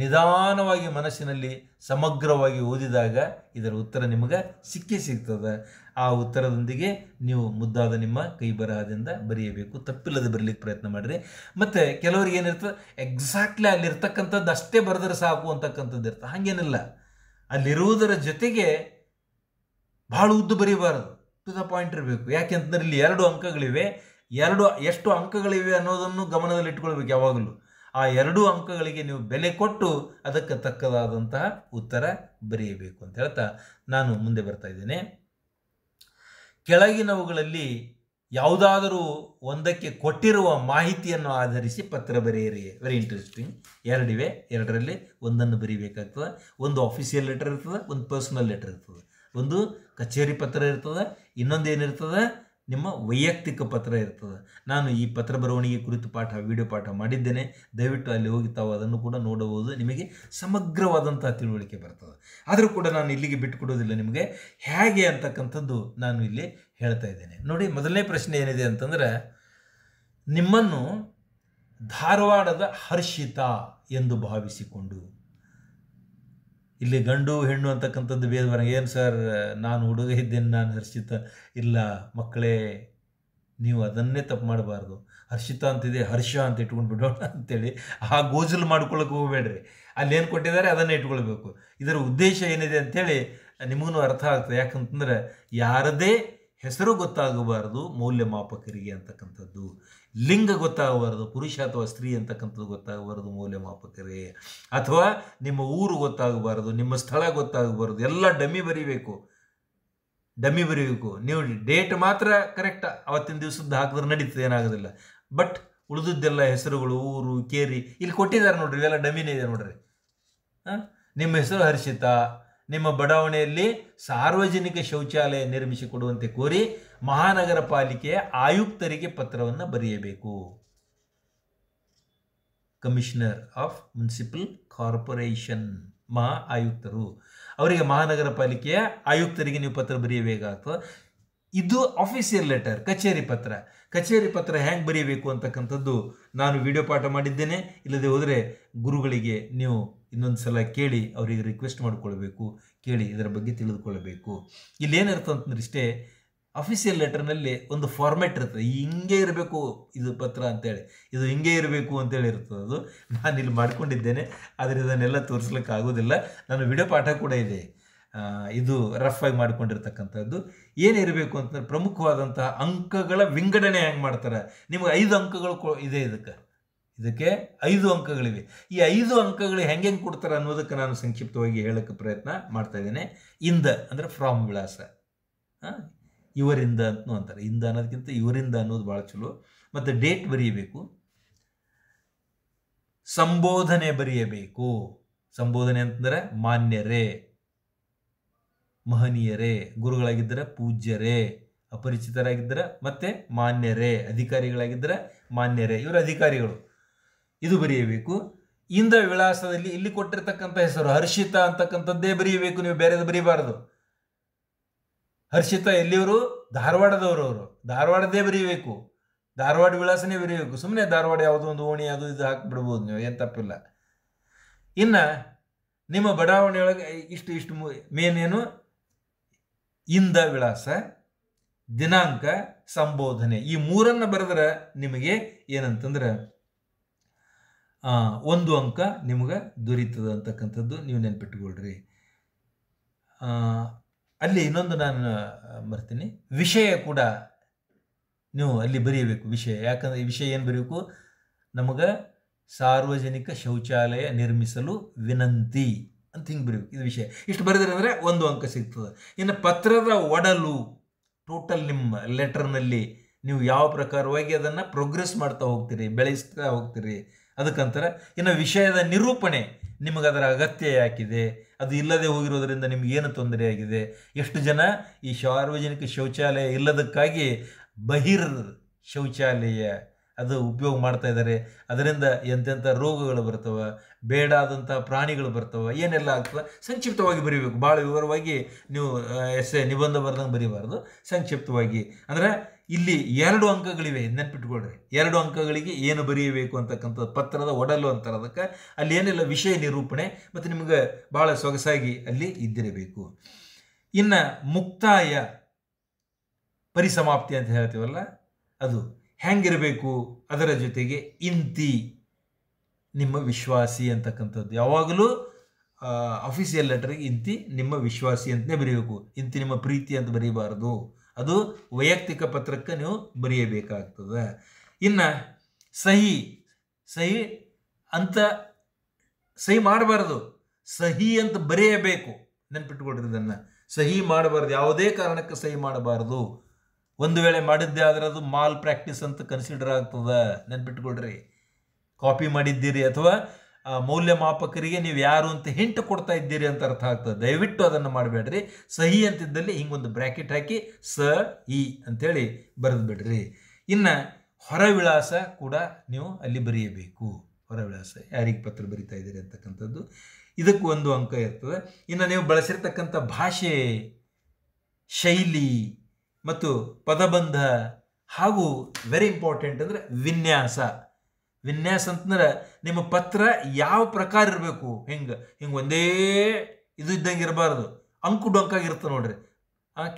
ನಿಧಾನವಾಗಿ ಮನಸ್ಸಿನಲ್ಲಿ ಸಮಗ್ರವಾಗಿ ಓದಿದಾಗ ಇದರ ಉತ್ತರ ನಿಮಗೆ ಸಿಗ್ತದೆ. ಆ ಉತ್ತರದೊಂದಿಗೆ ನೀವು ಮುದ್ದಾದ ನಿಮ್ಮ ಕೈ ಬರಹದಿಂದ ಬರೆಯಬೇಕು. ತಪ್ಪಿಲ್ಲದೆ ಬರಲಿಕ್ಕೆ ಪ್ರಯತ್ನ ಮಾಡಿರಿ. ಮತ್ತು ಕೆಲವರಿಗೆ ಏನಿರ್ತದೆ, ಎಕ್ಸಾಕ್ಟ್ಲಿ ಅಲ್ಲಿರ್ತಕ್ಕಂಥದ್ದು ಅಷ್ಟೇ ಬರೆದ್ರೆ ಸಾಕು ಅಂತಕ್ಕಂಥದ್ದು ಇರ್ತದೆ. ಹಾಗೇನಿಲ್ಲ, ಅಲ್ಲಿರುವುದರ ಜೊತೆಗೆ ಭಾಳ ಉದ್ದು ಬರೀಬಾರದು, ಟು ದ ಪಾಯಿಂಟ್ ಇರಬೇಕು. ಯಾಕೆ ಅಂತಂದ್ರೆ ಇಲ್ಲಿ 2 ಅಂಕಗಳಿವೆ. ಎಷ್ಟು ಅಂಕಗಳಿವೆ ಅನ್ನೋದನ್ನು ಗಮನದಲ್ಲಿ ಇಟ್ಕೊಳ್ಬೇಕು ಯಾವಾಗಲೂ. ಆ 2 ಅಂಕಗಳಿಗೆ ನೀವು ಬೆಲೆ ಕೊಟ್ಟು ಅದಕ್ಕೆ ತಕ್ಕದಾದಂತಹ ಉತ್ತರ ಬರೆಯಬೇಕು ಅಂತ ಹೇಳ್ತಾ ನಾನು ಮುಂದೆ ಬರ್ತಾ ಇದ್ದೇನೆ. ಕೆಳಗಿನವುಗಳಲ್ಲಿ ಯಾವುದಾದರೂ ಒಂದಕ್ಕೆ ಕೊಟ್ಟಿರುವ ಮಾಹಿತಿಯನ್ನು ಆಧರಿಸಿ ಪತ್ರ ಬರೆಯಿರಿ. Very interesting. ಎರಡಿವೆ, ಎರಡರಲ್ಲಿ ಒಂದನ್ನು ಬರೀಬೇಕಾಗ್ತದೆ. ಒಂದು ಆಫೀಸಿಯಲ್ ಲೆಟರ್ ಇರ್ತದೆ, ಒಂದು ಪರ್ಸನಲ್ ಲೆಟರ್ ಇರ್ತದೆ. ಒಂದು ಕಚೇರಿ ಪತ್ರ ಇರ್ತದೆ, ಇನ್ನೊಂದು ಏನಿರ್ತದೆ, ನಿಮ್ಮ ವೈಯಕ್ತಿಕ ಪತ್ರ ಇರ್ತದೆ. ನಾನು ಈ ಪತ್ರ ಬರವಣಿಗೆ ಕುರಿತು ವಿಡಿಯೋ ಪಾಠ ಮಾಡಿದ್ದೇನೆ. ದಯವಿಟ್ಟು ಅಲ್ಲಿ ಹೋಗಿ ತಾವು ಅದನ್ನು ಕೂಡ ನೋಡಬಹುದು. ನಿಮಗೆ ಸಮಗ್ರವಾದಂಥ ತಿಳುವಳಿಕೆ ಬರ್ತದೆ. ಆದರೂ ಕೂಡ ನಾನು ಇಲ್ಲಿಗೆ ಬಿಟ್ಟುಕೊಡೋದಿಲ್ಲ. ನಿಮಗೆ ಹೇಗೆ ಅಂತಕ್ಕಂಥದ್ದು ನಾನು ಇಲ್ಲಿ ಹೇಳ್ತಾ ಇದ್ದೇನೆ. ನೋಡಿ, ಮೊದಲನೇ ಪ್ರಶ್ನೆ ಏನಿದೆ ಅಂತಂದರೆ, ನಿಮ್ಮನ್ನು ಧಾರವಾಡದ ಹರ್ಷಿತಾ ಎಂದು ಭಾವಿಸಿಕೊಂಡು, ಇಲ್ಲಿ ಗಂಡು ಹೆಣ್ಣು ಅಂತಕ್ಕಂಥದ್ದು ಭೇದ ಬರ. ಏನು ಸರ್, ನಾನು ಹುಡುಗ ಇದ್ದೇನೆ, ನಾನು ಹರ್ಷಿತಾ. ಇಲ್ಲ ಮಕ್ಕಳೇ, ನೀವು ಅದನ್ನೇ ತಪ್ಪು ಮಾಡಬಾರ್ದು. ಹರ್ಷಿತಾ ಅಂತಿದೆ, ಹರ್ಷ ಅಂತ ಇಟ್ಕೊಂಡು ಬಿಡೋಣ ಅಂತೇಳಿ ಆ ಗೋಜಲು ಮಾಡ್ಕೊಳ್ಳೋಕೆ ಹೋಗಬೇಡ್ರಿ. ಅಲ್ಲೇನು ಕೊಟ್ಟಿದ್ದಾರೆ ಅದನ್ನೇ ಇಟ್ಕೊಳ್ಬೇಕು. ಇದರ ಉದ್ದೇಶ ಏನಿದೆ ಅಂಥೇಳಿ ನಿಮಗೂ ಅರ್ಥ ಆಗ್ತದೆ. ಯಾಕಂತಂದ್ರೆ ಯಾರದೇ ಹೆಸರು ಗೊತ್ತಾಗಬಾರ್ದು ಮೌಲ್ಯಮಾಪಕರಿಗೆ ಅಂತಕ್ಕಂಥದ್ದು. ಲಿಂಗ ಗೊತ್ತಾಗಬಾರ್ದು, ಪುರುಷ ಅಥವಾ ಸ್ತ್ರೀ ಅಂತಕ್ಕಂಥದ್ದು ಗೊತ್ತಾಗಬಾರ್ದು ಮೌಲ್ಯಮಾಪಕರಿಗೆ. ಅಥವಾ ನಿಮ್ಮ ಊರು ಗೊತ್ತಾಗಬಾರ್ದು, ನಿಮ್ಮ ಸ್ಥಳ ಗೊತ್ತಾಗಬಾರ್ದು. ಎಲ್ಲ ಡಮ್ಮಿ ಬರೀಬೇಕು. ನೀವು ಡೇಟ್ ಮಾತ್ರ ಕರೆಕ್ಟ್ ಅವತ್ತಿನ ದಿವಸದ್ದು ಹಾಕಿದ್ರೆ ನಡೀತದೆ, ಏನಾಗೋದಿಲ್ಲ. ಬಟ್ ಉಳಿದದ್ದೆಲ್ಲ ಹೆಸರುಗಳು, ಊರು, ಕೇರಿ ಇಲ್ಲಿ ಕೊಟ್ಟಿದ್ದಾರೆ ನೋಡ್ರಿ, ಇವೆಲ್ಲ ಡಮ್ಮಿನೇ ಇದೆ ನೋಡ್ರಿ. ನಿಮ್ಮ ಹೆಸರು ಹರ್ಷಿತಾ, ನಿಮ್ಮ ಬಡಾವಣೆಯಲ್ಲಿ ಸಾರ್ವಜನಿಕ ಶೌಚಾಲಯ ನಿರ್ಮಿಸಿಕೊಡುವಂತೆ ಕೋರಿ ಮಹಾನಗರ ಪಾಲಿಕೆಯ ಆಯುಕ್ತರಿಗೆ ಪತ್ರವನ್ನು ಬರೆಯಬೇಕು. ಕಮಿಷನರ್ ಆಫ್ ಮುನ್ಸಿಪಲ್ ಕಾರ್ಪೊರೇಷನ್, ಮಹಾ ಆಯುಕ್ತರು, ಅವರಿಗೆ ಮಹಾನಗರ ಪಾಲಿಕೆಯ ಆಯುಕ್ತರಿಗೆ ನೀವು ಪತ್ರ ಬರೆಯಬೇಕಾಗ್ತದೆ. ಇದು ಆಫೀಸಿಯಲ್ ಲೆಟರ್, ಕಚೇರಿ ಪತ್ರ. ಕಚೇರಿ ಪತ್ರ ಹೆಂಗೆ ಬರೀಬೇಕು ಅಂತಕ್ಕಂಥದ್ದು ನಾನು ವಿಡಿಯೋ ಪಾಠ ಮಾಡಿದ್ದೇನೆ. ಇಲ್ಲದೆ ಹೋದರೆ ಗುರುಗಳಿಗೆ ನೀವು ಇನ್ನೊಂದು ಸಲ ಕೇಳಿ ಅವರಿಗೆ ರಿಕ್ವೆಸ್ಟ್ ಮಾಡಿಕೊಳ್ಬೇಕು, ಕೇಳಿ ಇದರ ಬಗ್ಗೆ ತಿಳಿದುಕೊಳ್ಳಬೇಕು. ಇಲ್ಲೇನಿರ್ತದೆ ಅಂತಂದ್ರೆ ಇಷ್ಟೇ, ಅಫಿಷಿಯಲ್ ಲೆಟರ್ನಲ್ಲಿ ಒಂದು ಫಾರ್ಮ್ಯಾಟ್ ಇರ್ತದೆ. ಹಿಂಗೆ ಇರಬೇಕು ಇದು ಪತ್ರ ಅಂತೇಳಿ, ಇದು ಹಿಂಗೆ ಇರಬೇಕು ಅಂತೇಳಿ ಇರ್ತದೆ. ಅದು ನಾನು ಇಲ್ಲಿ ಮಾಡ್ಕೊಂಡಿದ್ದೇನೆ, ಆದರೆ ಇದನ್ನೆಲ್ಲ ತೋರಿಸ್ಲಿಕ್ಕೆ ಆಗೋದಿಲ್ಲ. ನಾನು ವಿಡಿಯೋ ಪಾಠ ಕೂಡ ಇದೆ, ಇದು ರಫ್ ಆಗಿ ಮಾಡ್ಕೊಂಡಿರ್ತಕ್ಕಂಥದ್ದು. ಏನಿರಬೇಕು ಅಂತಂದ್ರೆ ಪ್ರಮುಖವಾದಂತಹ ಅಂಕಗಳ ವಿಂಗಡಣೆ ಹೆಂಗೆ ಮಾಡ್ತಾರೆ. ನಿಮಗೆ 5 ಅಂಕಗಳು ಇದೆ. ಇದಕ್ಕೆ 5 ಅಂಕಗಳಿವೆ. ಈ 5 ಅಂಕಗಳು ಹೆಂಗೆ ಕೊಡ್ತಾರೆ ಅನ್ನೋದಕ್ಕೆ ನಾನು ಸಂಕ್ಷಿಪ್ತವಾಗಿ ಹೇಳೋಕ್ಕೆ ಪ್ರಯತ್ನ ಮಾಡ್ತಾ ಇದ್ದೇನೆ. ಇಂದ ಅಂದರೆ ಫ್ರಾಮ್ ವಿಳಾಸ, ಇವರಿಂದ ಅಂತನೂ ಅಂತಾರೆ. ಇಂದ ಅನ್ನೋದಕ್ಕಿಂತ ಇವರಿಂದ ಅನ್ನೋದು ಭಾಳ ಚಲೋ. ಮತ್ತು ಡೇಟ್ ಬರೆಯಬೇಕು. ಸಂಬೋಧನೆ ಬರೆಯಬೇಕು. ಸಂಬೋಧನೆ ಅಂತಂದರೆ ಮಾನ್ಯರೇ, ಮಹನೀಯರೇ, ಗುರುಗಳಾಗಿದ್ದರೆ ಪೂಜ್ಯರೇ, ಅಪರಿಚಿತರಾಗಿದ್ದರೆ ಮತ್ತೆ ಮಾನ್ಯರೇ, ಅಧಿಕಾರಿಗಳಾಗಿದ್ದರೆ ಮಾನ್ಯರೇ, ಇವರು ಅಧಿಕಾರಿಗಳು. ಇದು ಬರೆಯಬೇಕು. ಇಂದ ವಿಳಾಸದಲ್ಲಿ ಇಲ್ಲಿ ಕೊಟ್ಟಿರ್ತಕ್ಕಂಥ ಹೆಸರು ಹರ್ಷಿತಾ ಅಂತಕ್ಕಂಥದ್ದೇ ಬರೆಯಬೇಕು, ನೀವು ಬೇರೆದು ಬರೀಬಾರದು. ಹರ್ಷಿತಾ ಎಲ್ಲಿಯವರು? ಧಾರವಾಡದವರು. ಅವರು ಧಾರವಾಡದೇ ಬರೀಬೇಕು, ಧಾರವಾಡ ವಿಳಾಸನೇ ಬರೀಬೇಕು. ಸುಮ್ಮನೆ ಧಾರವಾಡ ಯಾವುದೋ ಒಂದು ಓಣಿ ಅದು ಇದು ಹಾಕಿಬಿಡ್ಬೋದು ನೀವು, ಏನು ತಪ್ಪಿಲ್ಲ. ಇನ್ನು ನಿಮ್ಮ ಬಡಾವಣೆಯೊಳಗೆ ಇಷ್ಟು ಮೇನ್ ಏನು? ಇಂದ ವಿಳಾಸ, ದಿನಾಂಕ, ಸಂಬೋಧನೆ, ಈ 3 ಬರೆದ್ರೆ ನಿಮಗೆ ಏನಂತಂದ್ರೆ 1 ಅಂಕ ನಿಮಗೆ ದೊರೀತದೆ ಅಂತಕ್ಕಂಥದ್ದು ನೀವು ನೆನ್ಪಿಟ್ಕೊಳ್ರಿ. ಅಲ್ಲಿ ಇನ್ನೊಂದು ನಾನು ಬರ್ತೀನಿ, ವಿಷಯ ಕೂಡ ನೀವು ಅಲ್ಲಿ ಬರೀಬೇಕು. ವಿಷಯ, ಯಾಕಂದರೆ ಈ ವಿಷಯ ಏನು ಬರೀಬೇಕು? ನಮಗೆ ಸಾರ್ವಜನಿಕ ಶೌಚಾಲಯ ನಿರ್ಮಿಸಲು ವಿನಂತಿ ಅಂತ ಹಿಂಗೆ ಬರೀಬೇಕು. ಇದು ವಿಷಯ. ಇಷ್ಟು ಬರೆದ್ರೆ ಅಂದರೆ 1 ಅಂಕ ಸಿಗ್ತದೆ. ಇನ್ನು ಪತ್ರದ ಒಡಲು, ಟೋಟಲ್ ನಿಮ್ಮ ಲೆಟರ್ನಲ್ಲಿ ನೀವು ಯಾವ ಪ್ರಕಾರವಾಗಿ ಅದನ್ನು ಪ್ರೋಗ್ರೆಸ್ ಮಾಡ್ತಾ ಹೋಗ್ತೀರಿ, ಬೆಳೆಸ್ತಾ ಹೋಗ್ತೀರಿ, ಅದಕ್ಕಂತಾರೆ. ಇನ್ನು ವಿಷಯದ ನಿರೂಪಣೆ, ನಿಮಗೆ ಅದರ ಅಗತ್ಯ ಯಾಕಿದೆ, ಅದು ಇಲ್ಲದೆ ಹೋಗಿರೋದ್ರಿಂದ ನಿಮಗೇನು ತೊಂದರೆ ಆಗಿದೆ, ಎಷ್ಟು ಜನ ಈ ಸಾರ್ವಜನಿಕ ಶೌಚಾಲಯ ಇಲ್ಲದಕ್ಕಾಗಿ ಬಹಿರ್ ಶೌಚಾಲಯ ಅದು ಉಪಯೋಗ ಮಾಡ್ತಾ ಇದ್ದಾರೆ, ಅದರಿಂದ ಎಂತೆಂಥ ರೋಗಗಳು ಬರ್ತವೆ, ಬೇಡಾದಂಥ ಪ್ರಾಣಿಗಳು ಬರ್ತವೆ, ಏನೆಲ್ಲ ಆಗ್ತವೆ ಸಂಕ್ಷಿಪ್ತವಾಗಿ ಬರೀಬೇಕು. ಭಾಳ ವಿವರವಾಗಿ ನೀವು ನಿಬಂಧ ಬರ್ದಂಗೆ ಬರೀಬಾರ್ದು, ಸಂಕ್ಷಿಪ್ತವಾಗಿ. ಅಂದರೆ ಇಲ್ಲಿ 2 ಅಂಕಗಳಿವೆ, ನೆನ್ಪಿಟ್ಕೊಳ್ರಿ. 2 ಅಂಕಗಳಿಗೆ ಏನು ಬರೆಯಬೇಕು ಅಂತಕ್ಕಂಥದ್ದು ಪತ್ರದ ಒಡಲು ಅಂತಾರೆ ಅದಕ್ಕೆ. ಅಲ್ಲಿ ಏನೆಲ್ಲ ವಿಷಯ ನಿರೂಪಣೆ ಮತ್ತು ನಿಮಗೆ ಭಾಳ ಸೊಗಸಾಗಿ ಅಲ್ಲಿ ಇದ್ದಿರಬೇಕು. ಇನ್ನು ಮುಕ್ತಾಯ, ಪರಿಸಮಾಪ್ತಿ ಅಂತ ಹೇಳ್ತೀವಲ್ಲ, ಅದು ಹೆಂಗಿರಬೇಕು? ಅದರ ಜೊತೆಗೆ ಇಂತಿ, ನಿಮ್ಮ ವಿಶ್ವಾಸಿ ಅಂತಕ್ಕಂಥದ್ದು. ಯಾವಾಗಲೂ ಅಫಿಷಿಯಲ್ ಲೆಟರ್ಗೆ ಇಂತಿ ನಿಮ್ಮ ವಿಶ್ವಾಸಿ ಅಂತಲೇ ಬರೀಬೇಕು. ಇಂತಿ ನಿಮ್ಮ ಪ್ರೀತಿ ಅಂತ ಬರೀಬಾರ್ದು, ಅದು ವೈಯಕ್ತಿಕ ಪತ್ರಕ್ಕೆ ನೀವು ಬರೆಯಬೇಕಾಗ್ತದೆ. ಇನ್ನು ಸಹಿ ಅಂತ ಸಹಿ ಮಾಡಬಾರ್ದು, ಸಹಿ ಅಂತ ಬರೆಯಬೇಕು. ನೆನ್ಪಿಟ್ಕೊಳ್ರಿ, ಇದನ್ನು ಸಹಿ ಮಾಡಬಾರ್ದು, ಯಾವುದೇ ಕಾರಣಕ್ಕೆ ಸಹಿ ಮಾಡಬಾರ್ದು. ಒಂದು ವೇಳೆ ಮಾಡಿದ್ದೆ ಆದರೆ ಅದು ಮಾಲ್ ಪ್ರಾಕ್ಟೀಸ್ ಅಂತ ಕನ್ಸಿಡರ್ ಆಗ್ತದೆ, ನೆನ್ಪಿಟ್ಕೊಳ್ರಿ. ಕಾಪಿ ಮಾಡಿದ್ದೀರಿ ಅಥವಾ ಮೌಲ್ಯಮಾಪಕರಿಗೆ ನೀವು ಯಾರು ಅಂತ ಹಿಂಟ್ ಕೊಡ್ತಾ ಇದ್ದೀರಿ ಅಂತ ಅರ್ಥ ಆಗ್ತದೆ. ದಯವಿಟ್ಟು ಅದನ್ನು ಮಾಡಬೇಡ್ರಿ. ಸಹಿ ಅಂತಿದ್ದಲ್ಲಿ ಹಿಂಗೊಂದು ಬ್ರ್ಯಾಕೆಟ್ ಹಾಕಿ ಸ-ಇ ಅಂತೇಳಿ ಬರೆದು ಬಿಡ್ರಿ. ಇನ್ನು ಹೊರವಿಳಾಸ ಕೂಡ ನೀವು ಅಲ್ಲಿ ಬರೆಯಬೇಕು. ಹೊರವಿಳಾಸ ಯಾರಿಗೆ ಪತ್ರ ಬರಿತಾ ಇದ್ದೀರಿ ಅಂತಕ್ಕಂಥದ್ದು, ಇದಕ್ಕೂ ಒಂದು ಅಂಕ ಇರ್ತದೆ. ಇನ್ನು ನೀವು ಬಳಸಿರ್ತಕ್ಕಂಥ ಭಾಷೆ, ಶೈಲಿ ಮತ್ತು ಪದಬಂಧ ಹಾಗೂ ವೆರಿ ಇಂಪಾರ್ಟೆಂಟ್ ಅಂದರೆ ವಿನ್ಯಾಸ. ವಿನ್ಯಾಸ ಅಂತಂದ್ರೆ ನಿಮ್ಮ ಪತ್ರ ಯಾವ ಪ್ರಕಾರ ಇರಬೇಕು, ಹಿಂಗೆ ಒಂದೇ ಇದು ಇದ್ದಂಗೆ ಇರಬಾರ್ದು, ಅಂಕು ಡೊಂಕಾಗಿರ್ತದೆ ನೋಡ್ರಿ.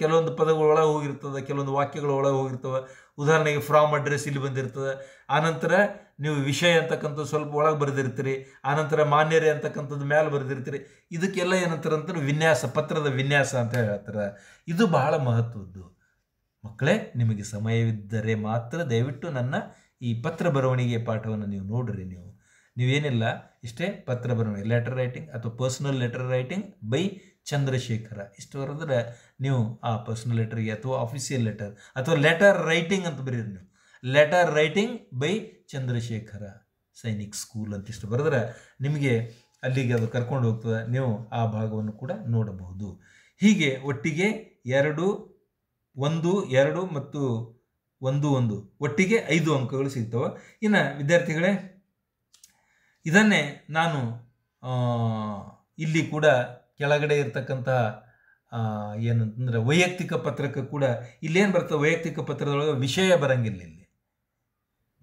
ಕೆಲವೊಂದು ಪದಗಳು ಒಳಗೆ ಹೋಗಿರ್ತದೆ, ಕೆಲವೊಂದು ವಾಕ್ಯಗಳು ಒಳಗೆ ಹೋಗಿರ್ತವೆ. ಉದಾಹರಣೆಗೆ ಫ್ರಾಮ್ ಅಡ್ರೆಸ್ ಇಲ್ಲಿ ಬಂದಿರ್ತದೆ, ಆನಂತರ ನೀವು ವಿಷಯ ಅಂತಕ್ಕಂಥದ್ದು ಸ್ವಲ್ಪ ಒಳಗೆ ಬರೆದಿರ್ತೀರಿ, ಆನಂತರ ಮಾನ್ಯರೇ ಅಂತಕ್ಕಂಥದ್ದು ಮೇಲೆ ಬರೆದಿರ್ತೀರಿ. ಇದಕ್ಕೆಲ್ಲ ಏನಂತಾರೆ ಅಂತಾರೆ ವಿನ್ಯಾಸ, ಪತ್ರದ ವಿನ್ಯಾಸ ಅಂತ ಹೇಳ್ತಾರೆ. ಇದು ಬಹಳ ಮಹತ್ವದ್ದು. ಮಕ್ಕಳೇ, ನಿಮಗೆ ಸಮಯವಿದ್ದರೆ ಮಾತ್ರ ದಯವಿಟ್ಟು ನನ್ನ ಈ ಪತ್ರ ಬರವಣಿಗೆ ಪಾಠವನ್ನು ನೀವು ನೋಡ್ರಿ. ನೀವೇನಿಲ್ಲ ಇಷ್ಟೇ ಪತ್ರ ಬರವಣಿಗೆ, ಲೆಟರ್ ರೈಟಿಂಗ್ ಅಥವಾ personal letter writing by Chandrashekhar ಇಷ್ಟು ಬರೆದ್ರೆ ನೀವು ಆ ಪರ್ಸನಲ್ ಲೆಟರ್ಗೆ ಅಥವಾ ಆಫೀಸಿಯಲ್ ಲೆಟರ್ ಅಥವಾ ಲೆಟರ್ ರೈಟಿಂಗ್ ಅಂತ ಬರೀರಿ. ನೀವು letter writing by Chandrashekhar Sainik school ಅಂತ ಇಷ್ಟು ಬರೆದ್ರೆ ನಿಮಗೆ ಅಲ್ಲಿಗೆ ಅದು ಕರ್ಕೊಂಡು ಹೋಗ್ತದೆ. ನೀವು ಆ ಭಾಗವನ್ನು ಕೂಡ ನೋಡಬಹುದು. ಹೀಗೆ ಒಟ್ಟಿಗೆ 2, 1, 2 ಮತ್ತು 1, 1 ಒಟ್ಟಿಗೆ 5 ಅಂಕಗಳು ಸಿಗ್ತವೆ. ಇನ್ನು ವಿದ್ಯಾರ್ಥಿಗಳೇ, ಇದನ್ನೇ ನಾನು ಇಲ್ಲಿ ಕೂಡ ಕೆಳಗಡೆ ಇರ್ತಕ್ಕಂಥ ಏನಂತಂದ್ರೆ ವೈಯಕ್ತಿಕ ಪತ್ರಕ್ಕೆ ಕೂಡ ಇಲ್ಲೇನು ಬರ್ತದೆ, ವೈಯಕ್ತಿಕ ಪತ್ರದೊಳಗೆ ವಿಷಯ ಬರಂಗಿಲ್ಲ.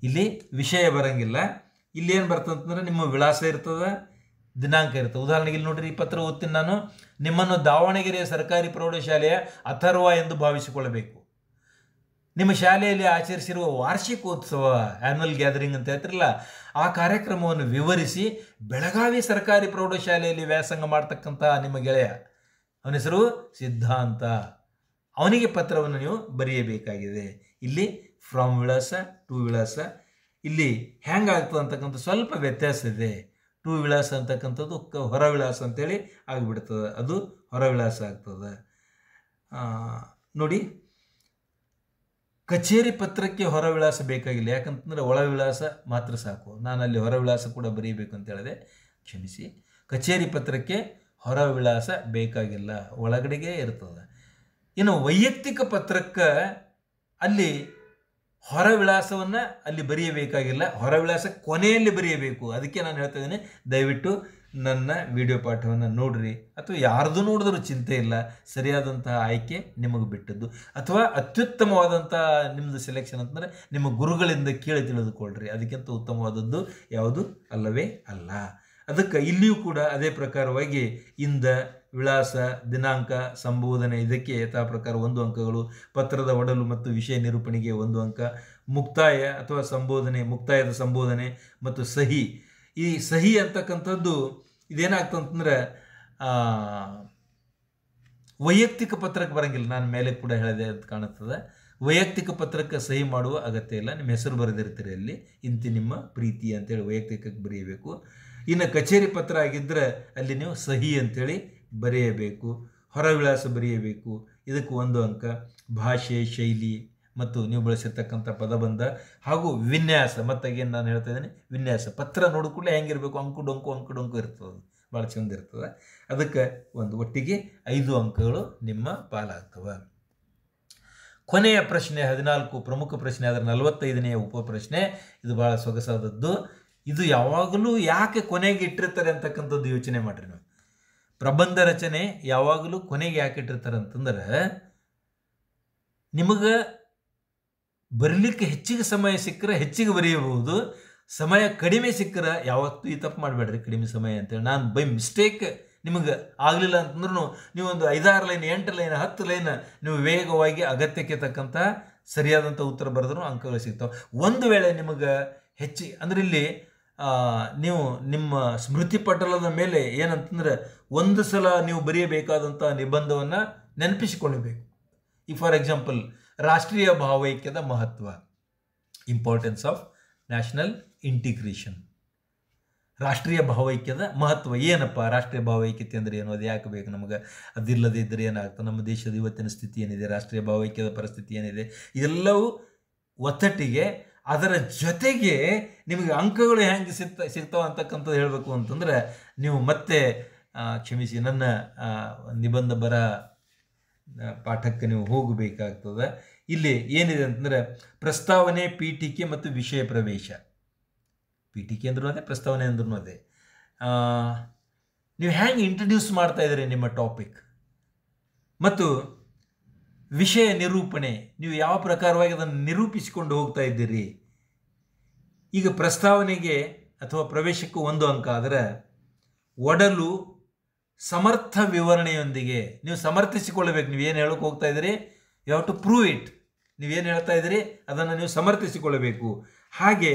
ಇಲ್ಲಿ ವಿಷಯ ಬರಂಗಿಲ್ಲ. ಇಲ್ಲೇನು ಬರ್ತಂತಂದ್ರೆ ನಿಮ್ಮ ವಿಳಾಸ ಇರ್ತದೆ, ದಿನಾಂಕ ಇರ್ತದೆ. ಉದಾಹರಣೆಗೆ ಇಲ್ಲಿ ನೋಡ್ರಿ, ಈ ಪತ್ರ ಓದ್ತೀನಿ ನಾನು. ನಿಮ್ಮನ್ನು ದಾವಣಗೆರೆಯ ಸರ್ಕಾರಿ ಪ್ರೌಢಶಾಲೆಯ ಅಥರ್ವ ಎಂದು ಭಾವಿಸಿಕೊಳ್ಳಬೇಕು. ನಿಮ್ಮ ಶಾಲೆಯಲ್ಲಿ ಆಚರಿಸಿರುವ ವಾರ್ಷಿಕೋತ್ಸವ, ಆ್ಯನ್ಯುವಲ್ ಗ್ಯಾದರಿಂಗ್ ಅಂತ ಹೇಳ್ತಿರಲ್ಲ, ಆ ಕಾರ್ಯಕ್ರಮವನ್ನು ವಿವರಿಸಿ ಬೆಳಗಾವಿ ಸರ್ಕಾರಿ ಪ್ರೌಢಶಾಲೆಯಲ್ಲಿ ವ್ಯಾಸಂಗ ಮಾಡ್ತಕ್ಕಂಥ ನಿಮ್ಮ ಗೆಳೆಯ, ಅವನ ಹೆಸರು ಸಿದ್ಧಾಂತ, ಅವನಿಗೆ ಪತ್ರವನ್ನು ನೀವು ಬರೆಯಬೇಕಾಗಿದೆ. ಇಲ್ಲಿ ಫ್ರಾಮ್ ವಿಳಾಸ, ಟು ವಿಳಾಸ, ಇಲ್ಲಿ ಹೆಂಗಾಗ್ತದೆ ಅಂತಕ್ಕಂಥ ಸ್ವಲ್ಪ ವ್ಯತ್ಯಾಸ ಇದೆ. ಟು ವಿಳಾಸ ಅಂತಕ್ಕಂಥದ್ದು ಹೊರ ವಿಳಾಸ ಅಂತೇಳಿ ಆಗಿಬಿಡ್ತದೆ, ಅದು ಹೊರ ವಿಳಾಸ ಆಗ್ತದೆ. ನೋಡಿ, ಕಚೇರಿ ಪತ್ರಕ್ಕೆ ಹೊರ ವಿಳಾಸ ಬೇಕಾಗಿಲ್ಲ, ಯಾಕಂತಂದರೆ ಒಳ ವಿಳಾಸ ಮಾತ್ರ ಸಾಕು. ನಾನು ಅಲ್ಲಿ ಹೊರ ವಿಳಾಸ ಕೂಡ ಬರೀಬೇಕು ಅಂತ ಹೇಳಿದೆ, ಕ್ಷಮಿಸಿ. ಕಚೇರಿ ಪತ್ರಕ್ಕೆ ಹೊರ ವಿಳಾಸ ಬೇಕಾಗಿಲ್ಲ, ಒಳಗಡೆಗೆ ಇರ್ತದೆ. ಇನ್ನು ವೈಯಕ್ತಿಕ ಪತ್ರಕ್ಕೆ ಅಲ್ಲಿ ಹೊರ ವಿಳಾಸವನ್ನು ಅಲ್ಲಿ ಬರೆಯಬೇಕಾಗಿಲ್ಲ, ಹೊರ ವಿಳಾಸ ಕೊನೆಯಲ್ಲಿ ಬರೆಯಬೇಕು. ಅದಕ್ಕೆ ನಾನು ಹೇಳ್ತಾ ಇದ್ದೀನಿ, ದಯವಿಟ್ಟು ನನ್ನ ವಿಡಿಯೋ ಪಾಠವನ್ನು ನೋಡ್ರಿ, ಅಥವಾ ಯಾರ್ದು ನೋಡಿದ್ರೂ ಚಿಂತೆ ಇಲ್ಲ. ಸರಿಯಾದಂತಹ ಆಯ್ಕೆ ನಿಮಗೆ ಬಿಟ್ಟದ್ದು, ಅಥವಾ ಅತ್ಯುತ್ತಮವಾದಂಥ ನಿಮ್ಮದು ಸೆಲೆಕ್ಷನ್ ಅಂತಂದರೆ ನಿಮ್ಮ ಗುರುಗಳಿಂದ ಕೇಳಿ ತಿಳಿದುಕೊಳ್ಳ್ರಿ. ಅದಕ್ಕಿಂತ ಉತ್ತಮವಾದದ್ದು ಯಾವುದು ಅಲ್ಲವೇ ಅಲ್ಲ. ಅದಕ್ಕೆ ಇಲ್ಲಿಯೂ ಕೂಡ ಅದೇ ಪ್ರಕಾರವಾಗಿ ಇಂದ, ವಿಳಾಸ, ದಿನಾಂಕ, ಸಂಬೋಧನೆ ಇದಕ್ಕೆ ಯಥಾ ಪ್ರಕಾರ 1 ಅಂಕಗಳು, ಪತ್ರದ ಒಡಲು ಮತ್ತು ವಿಷಯ ನಿರೂಪಣೆಗೆ 1 ಅಂಕ, ಮುಕ್ತಾಯ ಅಥವಾ ಸಂಬೋಧನೆ, ಮುಕ್ತಾಯದ ಸಂಬೋಧನೆ ಮತ್ತು ಸಹಿ. ಈ ಸಹಿ ಅಂತಕ್ಕಂಥದ್ದು ಇದೇನಾಗ್ತಂತಂದ್ರೆ ವೈಯಕ್ತಿಕ ಪತ್ರಕ್ಕೆ ಬರೋಂಗಿಲ್ಲ. ನಾನು ಮೇಲೆ ಕೂಡ ಹೇಳಿದೆ ಅಂತ ಕಾಣುತ್ತದೆ. ವೈಯಕ್ತಿಕ ಪತ್ರಕ್ಕೆ ಸಹಿ ಮಾಡುವ ಅಗತ್ಯ ಇಲ್ಲ. ನಿಮ್ಮ ಹೆಸರು ಬರೆದಿರ್ತೀರಿ ಅಲ್ಲಿ, ಇಂತಿ ನಿಮ್ಮ ಪ್ರೀತಿ ಅಂತೇಳಿ ವೈಯಕ್ತಿಕಕ್ಕೆ ಬರೆಯಬೇಕು. ಇನ್ನು ಕಚೇರಿ ಪತ್ರ ಆಗಿದ್ದರೆ ಅಲ್ಲಿ ನೀವು ಸಹಿ ಅಂತೇಳಿ ಬರೆಯಬೇಕು, ಹೊರ ವಿಳಾಸ ಬರೆಯಬೇಕು. ಇದಕ್ಕೆ 1 ಅಂಕ. ಭಾಷೆ, ಶೈಲಿ ಮತ್ತು ನೀವು ಬಳಸಿರ್ತಕ್ಕಂಥ ಪದಬಂಧ ಹಾಗೂ ವಿನ್ಯಾಸ. ಮತ್ತಾಗೇನು ನಾನು ಹೇಳ್ತಾ ಇದ್ದೀನಿ, ವಿನ್ಯಾಸ. ಪತ್ರ ನೋಡು ಕೂಡಲೇ ಹೆಂಗಿರಬೇಕು, ಅಂಕು ಡೊಂಕು ಇರ್ತದೆ, ಭಾಳ ಚಂದ ಇರ್ತದೆ. ಅದಕ್ಕೆ ಒಟ್ಟಿಗೆ 5 ಅಂಕಗಳು ನಿಮ್ಮ ಪಾಲಾಗ್ತವೆ. ಕೊನೆಯ ಪ್ರಶ್ನೆ 14 ಪ್ರಮುಖ ಪ್ರಶ್ನೆ, ಅದರ 45ನೆಯ ಉಪಪ್ರಶ್ನೆ. ಇದು ಭಾಳ ಸೊಗಸಾದದ್ದು. ಇದು ಯಾವಾಗಲೂ ಯಾಕೆ ಕೊನೆಗೆ ಇಟ್ಟಿರ್ತಾರೆ ಅಂತಕ್ಕಂಥದ್ದು ಯೋಚನೆ ಮಾಡಿರಿ ನಾವು. ಪ್ರಬಂಧ ರಚನೆ ಯಾವಾಗಲೂ ಕೊನೆಗೆ ಯಾಕೆ ಇಟ್ಟಿರ್ತಾರೆ ಅಂತಂದ್ರೆ, ನಿಮಗೆ ಬರಲಿಕ್ಕೆ ಹೆಚ್ಚಿಗೆ ಸಮಯ ಸಿಕ್ಕರೆ ಹೆಚ್ಚಿಗೆ ಬರೆಯಬಹುದು, ಸಮಯ ಕಡಿಮೆ ಸಿಕ್ಕರೆ ಯಾವತ್ತೂ ಈ ತಪ್ಪು ಮಾಡಬೇಡ್ರಿ, ಕಡಿಮೆ ಸಮಯ ಅಂತೇಳಿ. ನಾನು ಬೈ ಮಿಸ್ಟೇಕ್ ನಿಮಗೆ ಆಗಲಿಲ್ಲ ಅಂತಂದ್ರೂ ನೀವು ಒಂದು 5-6 ಲೈನ್, 8 ಲೈನ್, 10 ಲೈನ್ ನೀವು ವೇಗವಾಗಿ ಅಗತ್ಯಕ್ಕೆ ತಕ್ಕಂಥ ಸರಿಯಾದಂಥ ಉತ್ತರ ಬರೆದ್ರೂ ಅಂಕಗಳು ಸಿಗ್ತಾವೆ. ಒಂದು ವೇಳೆ ನಿಮಗೆ ಅಂದರೆ ಇಲ್ಲಿ ನೀವು ನಿಮ್ಮ ಸ್ಮೃತಿ ಪಟಲದ ಮೇಲೆ ಏನಂತಂದ್ರೆ ಒಂದು ಸಲ ನೀವು ಬರೆಯಬೇಕಾದಂಥ ನಿಬಂಧವನ್ನು ನೆನಪಿಸಿಕೊಳ್ಳಬೇಕು. ಈ ಫಾರ್ ಎಕ್ಸಾಂಪಲ್, ರಾಷ್ಟ್ರೀಯ ಭಾವೈಕ್ಯದ ಮಹತ್ವ, ಇಂಪಾರ್ಟೆನ್ಸ್ ಆಫ್ ನ್ಯಾಷನಲ್ ಇಂಟಿಗ್ರೇಷನ್. ರಾಷ್ಟ್ರೀಯ ಭಾವೈಕ್ಯದ ಮಹತ್ವ ಏನಪ್ಪ, ರಾಷ್ಟ್ರೀಯ ಭಾವೈಕ್ಯತೆ ಅಂದರೆ ಏನು, ಅದು ಯಾಕೆ ಬೇಕು ನಮಗೆ, ಅದಿಲ್ಲದೆ ಇದ್ದರೆ ಏನಾಗ್ತದೆ, ನಮ್ಮ ದೇಶದ ಇವತ್ತಿನ ಸ್ಥಿತಿ ಏನಿದೆ, ರಾಷ್ಟ್ರೀಯ ಭಾವೈಕ್ಯದ ಪರಿಸ್ಥಿತಿ ಏನಿದೆ, ಇದೆಲ್ಲವೂ ಒತ್ತಟ್ಟಿಗೆ ಅದರ ಜೊತೆಗೆ ನಿಮಗೆ ಅಂಕಗಳು ಹೆಂಗೆ ಸಿಗ್ತಾವೆ ಅಂತಕ್ಕಂಥದ್ದು ಹೇಳಬೇಕು ಅಂತಂದರೆ ನೀವು ಮತ್ತೆ ಕ್ಷಮಿಸಿ ನನ್ನ ನಿಬಂಧ ಬರ ಪಾಠಕ್ಕೆ ನೀವು ಹೋಗಬೇಕಾಗ್ತದೆ. ಇಲ್ಲಿ ಏನಿದೆ ಅಂತಂದರೆ ಪ್ರಸ್ತಾವನೆ, ಪೀಠಿಕೆ ಮತ್ತು ವಿಷಯ ಪ್ರವೇಶ. ಪೀಠಿಕೆ ಅಂದ್ರೂ ಅದೇ, ಪ್ರಸ್ತಾವನೆ ಅಂದ್ರೂ ಅದೇ. ನೀವು ಹೆಂಗೆ ಇಂಟ್ರಡ್ಯೂಸ್ ಮಾಡ್ತಾ ಇದ್ದೀರಿ ನಿಮ್ಮ ಟಾಪಿಕ್, ಮತ್ತು ವಿಷಯ ನಿರೂಪಣೆ, ನೀವು ಯಾವ ಪ್ರಕಾರವಾಗಿ ಅದನ್ನು ನಿರೂಪಿಸಿಕೊಂಡು ಹೋಗ್ತಾ ಇದ್ದೀರಿ. ಈಗ ಪ್ರಸ್ತಾವನೆಗೆ ಅಥವಾ ಪ್ರವೇಶಕ್ಕೂ 1 ಅಂಕ ಆದರೆ ಒಡಲು ಸಮರ್ಥ ವಿವರಣೆಯೊಂದಿಗೆ ನೀವು ಸಮರ್ಥಿಸಿಕೊಳ್ಳಬೇಕು. ನೀವೇನು ಹೇಳೋಕೆ ಹೋಗ್ತಾ ಇದ್ದೀರಿ, you have to prove it. ನೀವೇನು ಹೇಳ್ತಾ ಇದ್ದೀರಿ ಅದನ್ನು ನೀವು ಸಮರ್ಥಿಸಿಕೊಳ್ಳಬೇಕು. ಹಾಗೆ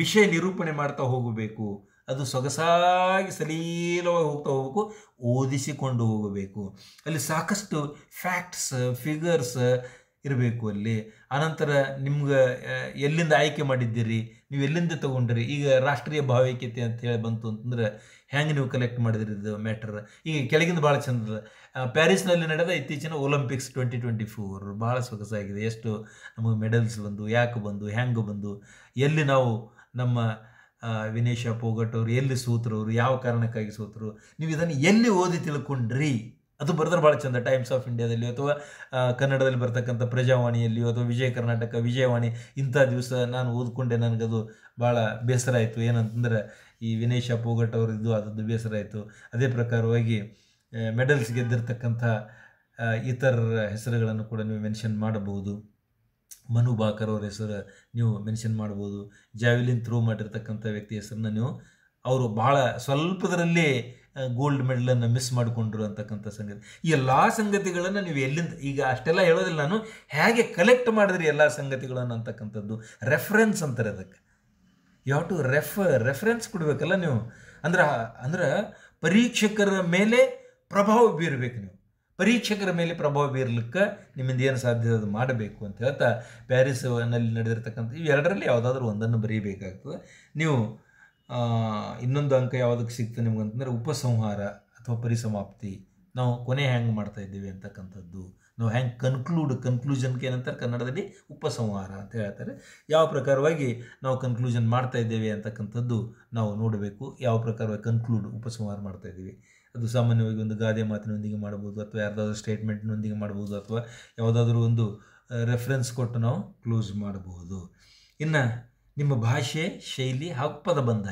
ವಿಷಯ ನಿರೂಪಣೆ ಮಾಡ್ತಾ ಹೋಗಬೇಕು. ಅದು ಸೊಗಸಾಗಿ ಸಲೀಲವಾಗಿ ಹೋಗ್ತಾ ಹೋಗಬೇಕು, ಓದಿಸಿಕೊಂಡು ಹೋಗಬೇಕು. ಅಲ್ಲಿ ಸಾಕಷ್ಟು ಫ್ಯಾಕ್ಟ್ಸ್, ಫಿಗರ್ಸ್ ಇರಬೇಕು ಅಲ್ಲಿ. ಆನಂತರ ನಿಮ್ಗೆ ಎಲ್ಲಿಂದ ಆಯ್ಕೆ ಮಾಡಿದ್ದೀರಿ, ನೀವು ಎಲ್ಲಿಂದ ತೊಗೊಂಡ್ರಿ. ಈಗ ರಾಷ್ಟ್ರೀಯ ಭಾವೈಕ್ಯತೆ ಅಂತ ಹೇಳಿ ಬಂತು ಅಂತಂದ್ರೆ ಹೆಂಗೆ ನೀವು ಕಲೆಕ್ಟ್ ಮಾಡಿದ್ರಿ ಇದು ಮ್ಯಾಟರ್. ಈಗ ಕೆಳಗಿಂದ ಭಾಳ ಚಂದ, ಪ್ಯಾರಿಸ್ನಲ್ಲಿ ನಡೆದ ಇತ್ತೀಚಿನ ಒಲಿಂಪಿಕ್ಸ್ 2024 ಭಾಳ ಸೊಗಸಾಗಿದೆ. ಎಷ್ಟು ನಮಗೆ ಮೆಡಲ್ಸ್ ಬಂದು, ಯಾಕೆ ಬಂದು, ಹೆಂಗೆ ಬಂದು, ಎಲ್ಲಿ ನಾವು ನಮ್ಮ ವಿನೇಶ ಪೋಗಟ್ ಅವರು ಎಲ್ಲಿ ಸೋತರು, ಅವರು ಯಾವ ಕಾರಣಕ್ಕಾಗಿ ಸೋತರು, ನೀವು ಇದನ್ನು ಎಲ್ಲಿ ಓದಿ ತಿಳ್ಕೊಂಡ್ರಿ, ಅದು ಬರೆದ್ರೆ ಭಾಳ ಚಂದ. ಟೈಮ್ಸ್ ಆಫ್ ಇಂಡಿಯಾದಲ್ಲಿ ಅಥವಾ ಕನ್ನಡದಲ್ಲಿ ಬರ್ತಕ್ಕಂಥ ಪ್ರಜಾವಾಣಿಯಲ್ಲಿಯೋ ಅಥವಾ ವಿಜಯ ಕರ್ನಾಟಕ, ವಿಜಯವಾಣಿ, ಇಂಥ ದಿವಸ ನಾನು ಓದ್ಕೊಂಡೆ, ನನಗದು ಭಾಳ ಬೇಸರ ಆಯಿತು. ಏನಂತಂದ್ರೆ ಈ ವಿನೇಶ ಪೋಗಟ್ ಅವರಿದ್ದು ಅದದ್ದು ಬೇಸರ ಆಯಿತು. ಅದೇ ಪ್ರಕಾರವಾಗಿ ಮೆಡಲ್ಸ್ ಗೆದ್ದಿರ್ತಕ್ಕಂಥ ಇತರರ ಹೆಸರುಗಳನ್ನು ಕೂಡ ನೀವು ಮೆನ್ಷನ್ ಮಾಡಬಹುದು. ಮನು ಬಾಕರ್ ಅವ್ರ ಹೆಸರು ನೀವು ಮೆನ್ಷನ್ ಮಾಡ್ಬೋದು. ಜಾವೆಲಿನ್ ಥ್ರೋ ಮಾಡಿರ್ತಕ್ಕಂಥ ವ್ಯಕ್ತಿ ಹೆಸರನ್ನ ನೀವು, ಅವರು ಭಾಳ ಸ್ವಲ್ಪದರಲ್ಲಿ ಗೋಲ್ಡ್ ಮೆಡಲನ್ನು ಮಿಸ್ ಮಾಡಿಕೊಂಡ್ರು ಅಂತಕ್ಕಂಥ ಸಂಗತಿ. ಈ ಎಲ್ಲ ಸಂಗತಿಗಳನ್ನು ನೀವು ಎಲ್ಲಿಂದ, ಈಗ ಅಷ್ಟೆಲ್ಲ ಹೇಳೋದಿಲ್ಲ ನಾನು, ಹೇಗೆ ಕಲೆಕ್ಟ್ ಮಾಡಿದ್ರಿ ಎಲ್ಲ ಸಂಗತಿಗಳನ್ನು ಅಂತಕ್ಕಂಥದ್ದು ರೆಫರೆನ್ಸ್ ಅಂತಾರೆ ಅದಕ್ಕೆ. ಯು ಹ್ಯಾವ್ ಟು ರೆಫರೆನ್ಸ್ ಕೊಡಬೇಕಲ್ಲ ನೀವು. ಅಂದ್ರೆ ಪರೀಕ್ಷಕರ ಮೇಲೆ ಪ್ರಭಾವ ಬೀರಬೇಕು. ನೀವು ಪರೀಕ್ಷಕರ ಮೇಲೆ ಪ್ರಭಾವ ಬೀರಲಿಕ್ಕೆ ನಿಮ್ಮಿಂದ ಏನು ಸಾಧ್ಯ ಅದು ಮಾಡಬೇಕು ಅಂತ ಹೇಳ್ತಾ, ಪ್ಯಾರಿಸ್ನಲ್ಲಿ ನಡೆದಿರ್ತಕ್ಕಂಥ ಇವೆರಡರಲ್ಲಿ ಯಾವುದಾದ್ರೂ ಒಂದನ್ನು ಬರೀಬೇಕಾಗ್ತದೆ. ನೀವು ಇನ್ನೊಂದು ಅಂಕ ಯಾವುದಕ್ಕೆ ಸಿಗ್ತದೆ ನಿಮ್ಗೆ ಅಂತಂದರೆ ಉಪಸಂಹಾರ ಅಥವಾ ಪರಿಸಮಾಪ್ತಿ. ನಾವು ಕೊನೆ ಹ್ಯಾಂಗೆ ಮಾಡ್ತಾ ಇದ್ದೀವಿ ಅಂತಕ್ಕಂಥದ್ದು, ನಾವು ಹ್ಯಾಂಗೆ ಕನ್ಕ್ಲೂಷನ್ಗೆ ಏನಂತಾರೆ ಕನ್ನಡದಲ್ಲಿ ಉಪಸಂಹಾರ ಅಂತ ಹೇಳ್ತಾರೆ. ಯಾವ ಪ್ರಕಾರವಾಗಿ ನಾವು ಕನ್ಕ್ಲೂಷನ್ ಮಾಡ್ತಾ ಇದ್ದೇವೆ ಅಂತಕ್ಕಂಥದ್ದು ನಾವು ನೋಡಬೇಕು. ಯಾವ ಪ್ರಕಾರವಾಗಿ ಉಪಸಂಹಾರ ಮಾಡ್ತಾ ಇದ್ದೀವಿ, ಅದು ಸಾಮಾನ್ಯವಾಗಿ ಒಂದು ಗಾದೆ ಮಾತಿನೊಂದಿಗೆ ಮಾಡ್ಬೋದು, ಅಥವಾ ಯಾರ್ದಾದ್ರೂ ಸ್ಟೇಟ್ಮೆಂಟ್ನೊಂದಿಗೆ ಮಾಡ್ಬೋದು, ಅಥವಾ ಯಾವುದಾದ್ರೂ ಒಂದು ರೆಫರೆನ್ಸ್ ಕೊಟ್ಟು ನಾವು ಕ್ಲೋಸ್ ಮಾಡಬಹುದು. ಇನ್ನು ನಿಮ್ಮ ಭಾಷೆ, ಶೈಲಿ ಹಾಗೂ ಪದಬಂಧ,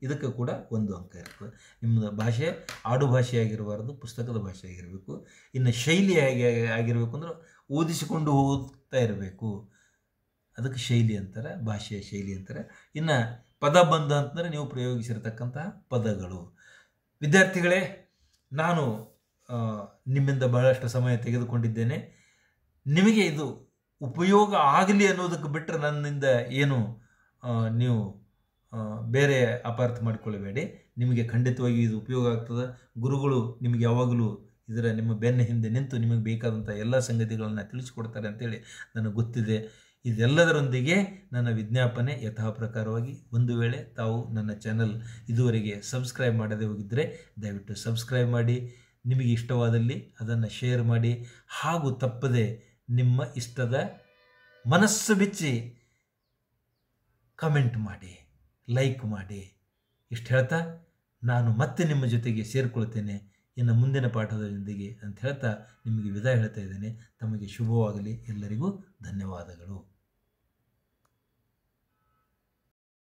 ಇದಕ್ಕೆ ಕೂಡ 1 ಅಂಕ ಇರ್ತದೆ. ನಿಮ್ಮ ಭಾಷೆ ಆಡು ಭಾಷೆಯಾಗಿರಬಾರ್ದು, ಪುಸ್ತಕದ ಭಾಷೆ ಆಗಿರಬೇಕು. ಇನ್ನು ಶೈಲಿ ಹೇಗೆ ಆಗಿರಬೇಕು ಅಂದ್ರೆ ಓದಿಸಿಕೊಂಡು ಹೋಗ್ತಾ ಇರಬೇಕು, ಅದಕ್ಕೆ ಶೈಲಿ ಅಂತಾರೆ, ಭಾಷೆಯ ಶೈಲಿ ಅಂತಾರೆ. ಇನ್ನು ಪದಬಂಧ ಅಂತಂದರೆ ನೀವು ಪ್ರಯೋಗಿಸಿರ್ತಕ್ಕಂತಹ ಪದಗಳು. ವಿದ್ಯಾರ್ಥಿಗಳೇ, ನಾನು ನಿಮ್ಮಿಂದ ಬಹಳಷ್ಟು ಸಮಯ ತೆಗೆದುಕೊಂಡಿದ್ದೇನೆ. ನಿಮಗೆ ಇದು ಉಪಯೋಗ ಆಗಲಿ ಅನ್ನೋದಕ್ಕೆ ಬಿಟ್ಟರೆ ನನ್ನಿಂದ ಏನು ನೀವು ಬೇರೆ ಅಪಾರ್ಥ ಮಾಡಿಕೊಳ್ಳಬೇಡಿ. ನಿಮಗೆ ಖಂಡಿತವಾಗಿ ಇದು ಉಪಯೋಗ ಆಗ್ತದೆ. ಗುರುಗಳು ನಿಮಗೆ ಯಾವಾಗಲೂ ನಿಮ್ಮ ಬೆನ್ನ ಹಿಂದೆ ನಿಂತು ನಿಮಗೆ ಬೇಕಾದಂಥ ಎಲ್ಲ ಸಂಗತಿಗಳನ್ನು ತಿಳಿಸಿಕೊಡ್ತಾರೆ ಅಂತೇಳಿ ನನಗೆ ಗೊತ್ತಿದೆ. ಇದೆಲ್ಲದರೊಂದಿಗೆ ನನ್ನ ವಿಜ್ಞಾಪನೆ ಯಥಾ ಪ್ರಕಾರವಾಗಿ, ಒಂದು ವೇಳೆ ತಾವು ನನ್ನ ಚಾನಲ್ ಇದುವರೆಗೆ ಸಬ್ಸ್ಕ್ರೈಬ್ ಮಾಡದೇ ಹೋಗಿದ್ದರೆ ದಯವಿಟ್ಟು ಸಬ್ಸ್ಕ್ರೈಬ್ ಮಾಡಿ, ನಿಮಗೆ ಇಷ್ಟವಾದಲ್ಲಿ ಅದನ್ನು ಶೇರ್ ಮಾಡಿ, ಹಾಗೂ ತಪ್ಪದೆ ನಿಮ್ಮ ಇಷ್ಟದ ಮನಸ್ಸು ಬಿಚ್ಚಿ ಕಮೆಂಟ್ ಮಾಡಿ, ಲೈಕ್ ಮಾಡಿ. ಇಷ್ಟು ಹೇಳ್ತಾ ನಾನು ಮತ್ತೆ ನಿಮ್ಮ ಜೊತೆಗೆ ಸೇರಿಕೊಳ್ತೇನೆ ಇನ್ನು ಮುಂದಿನ ಪಾಠದೊಂದಿಗೆ ಅಂತ ಹೇಳ್ತಾ ನಿಮಗೆ ವಿದಾಯ ಹೇಳ್ತಾ ಇದ್ದೇನೆ. ತಮಗೆ ಶುಭವಾಗಲಿ. ಎಲ್ಲರಿಗೂ ಧನ್ಯವಾದಗಳು.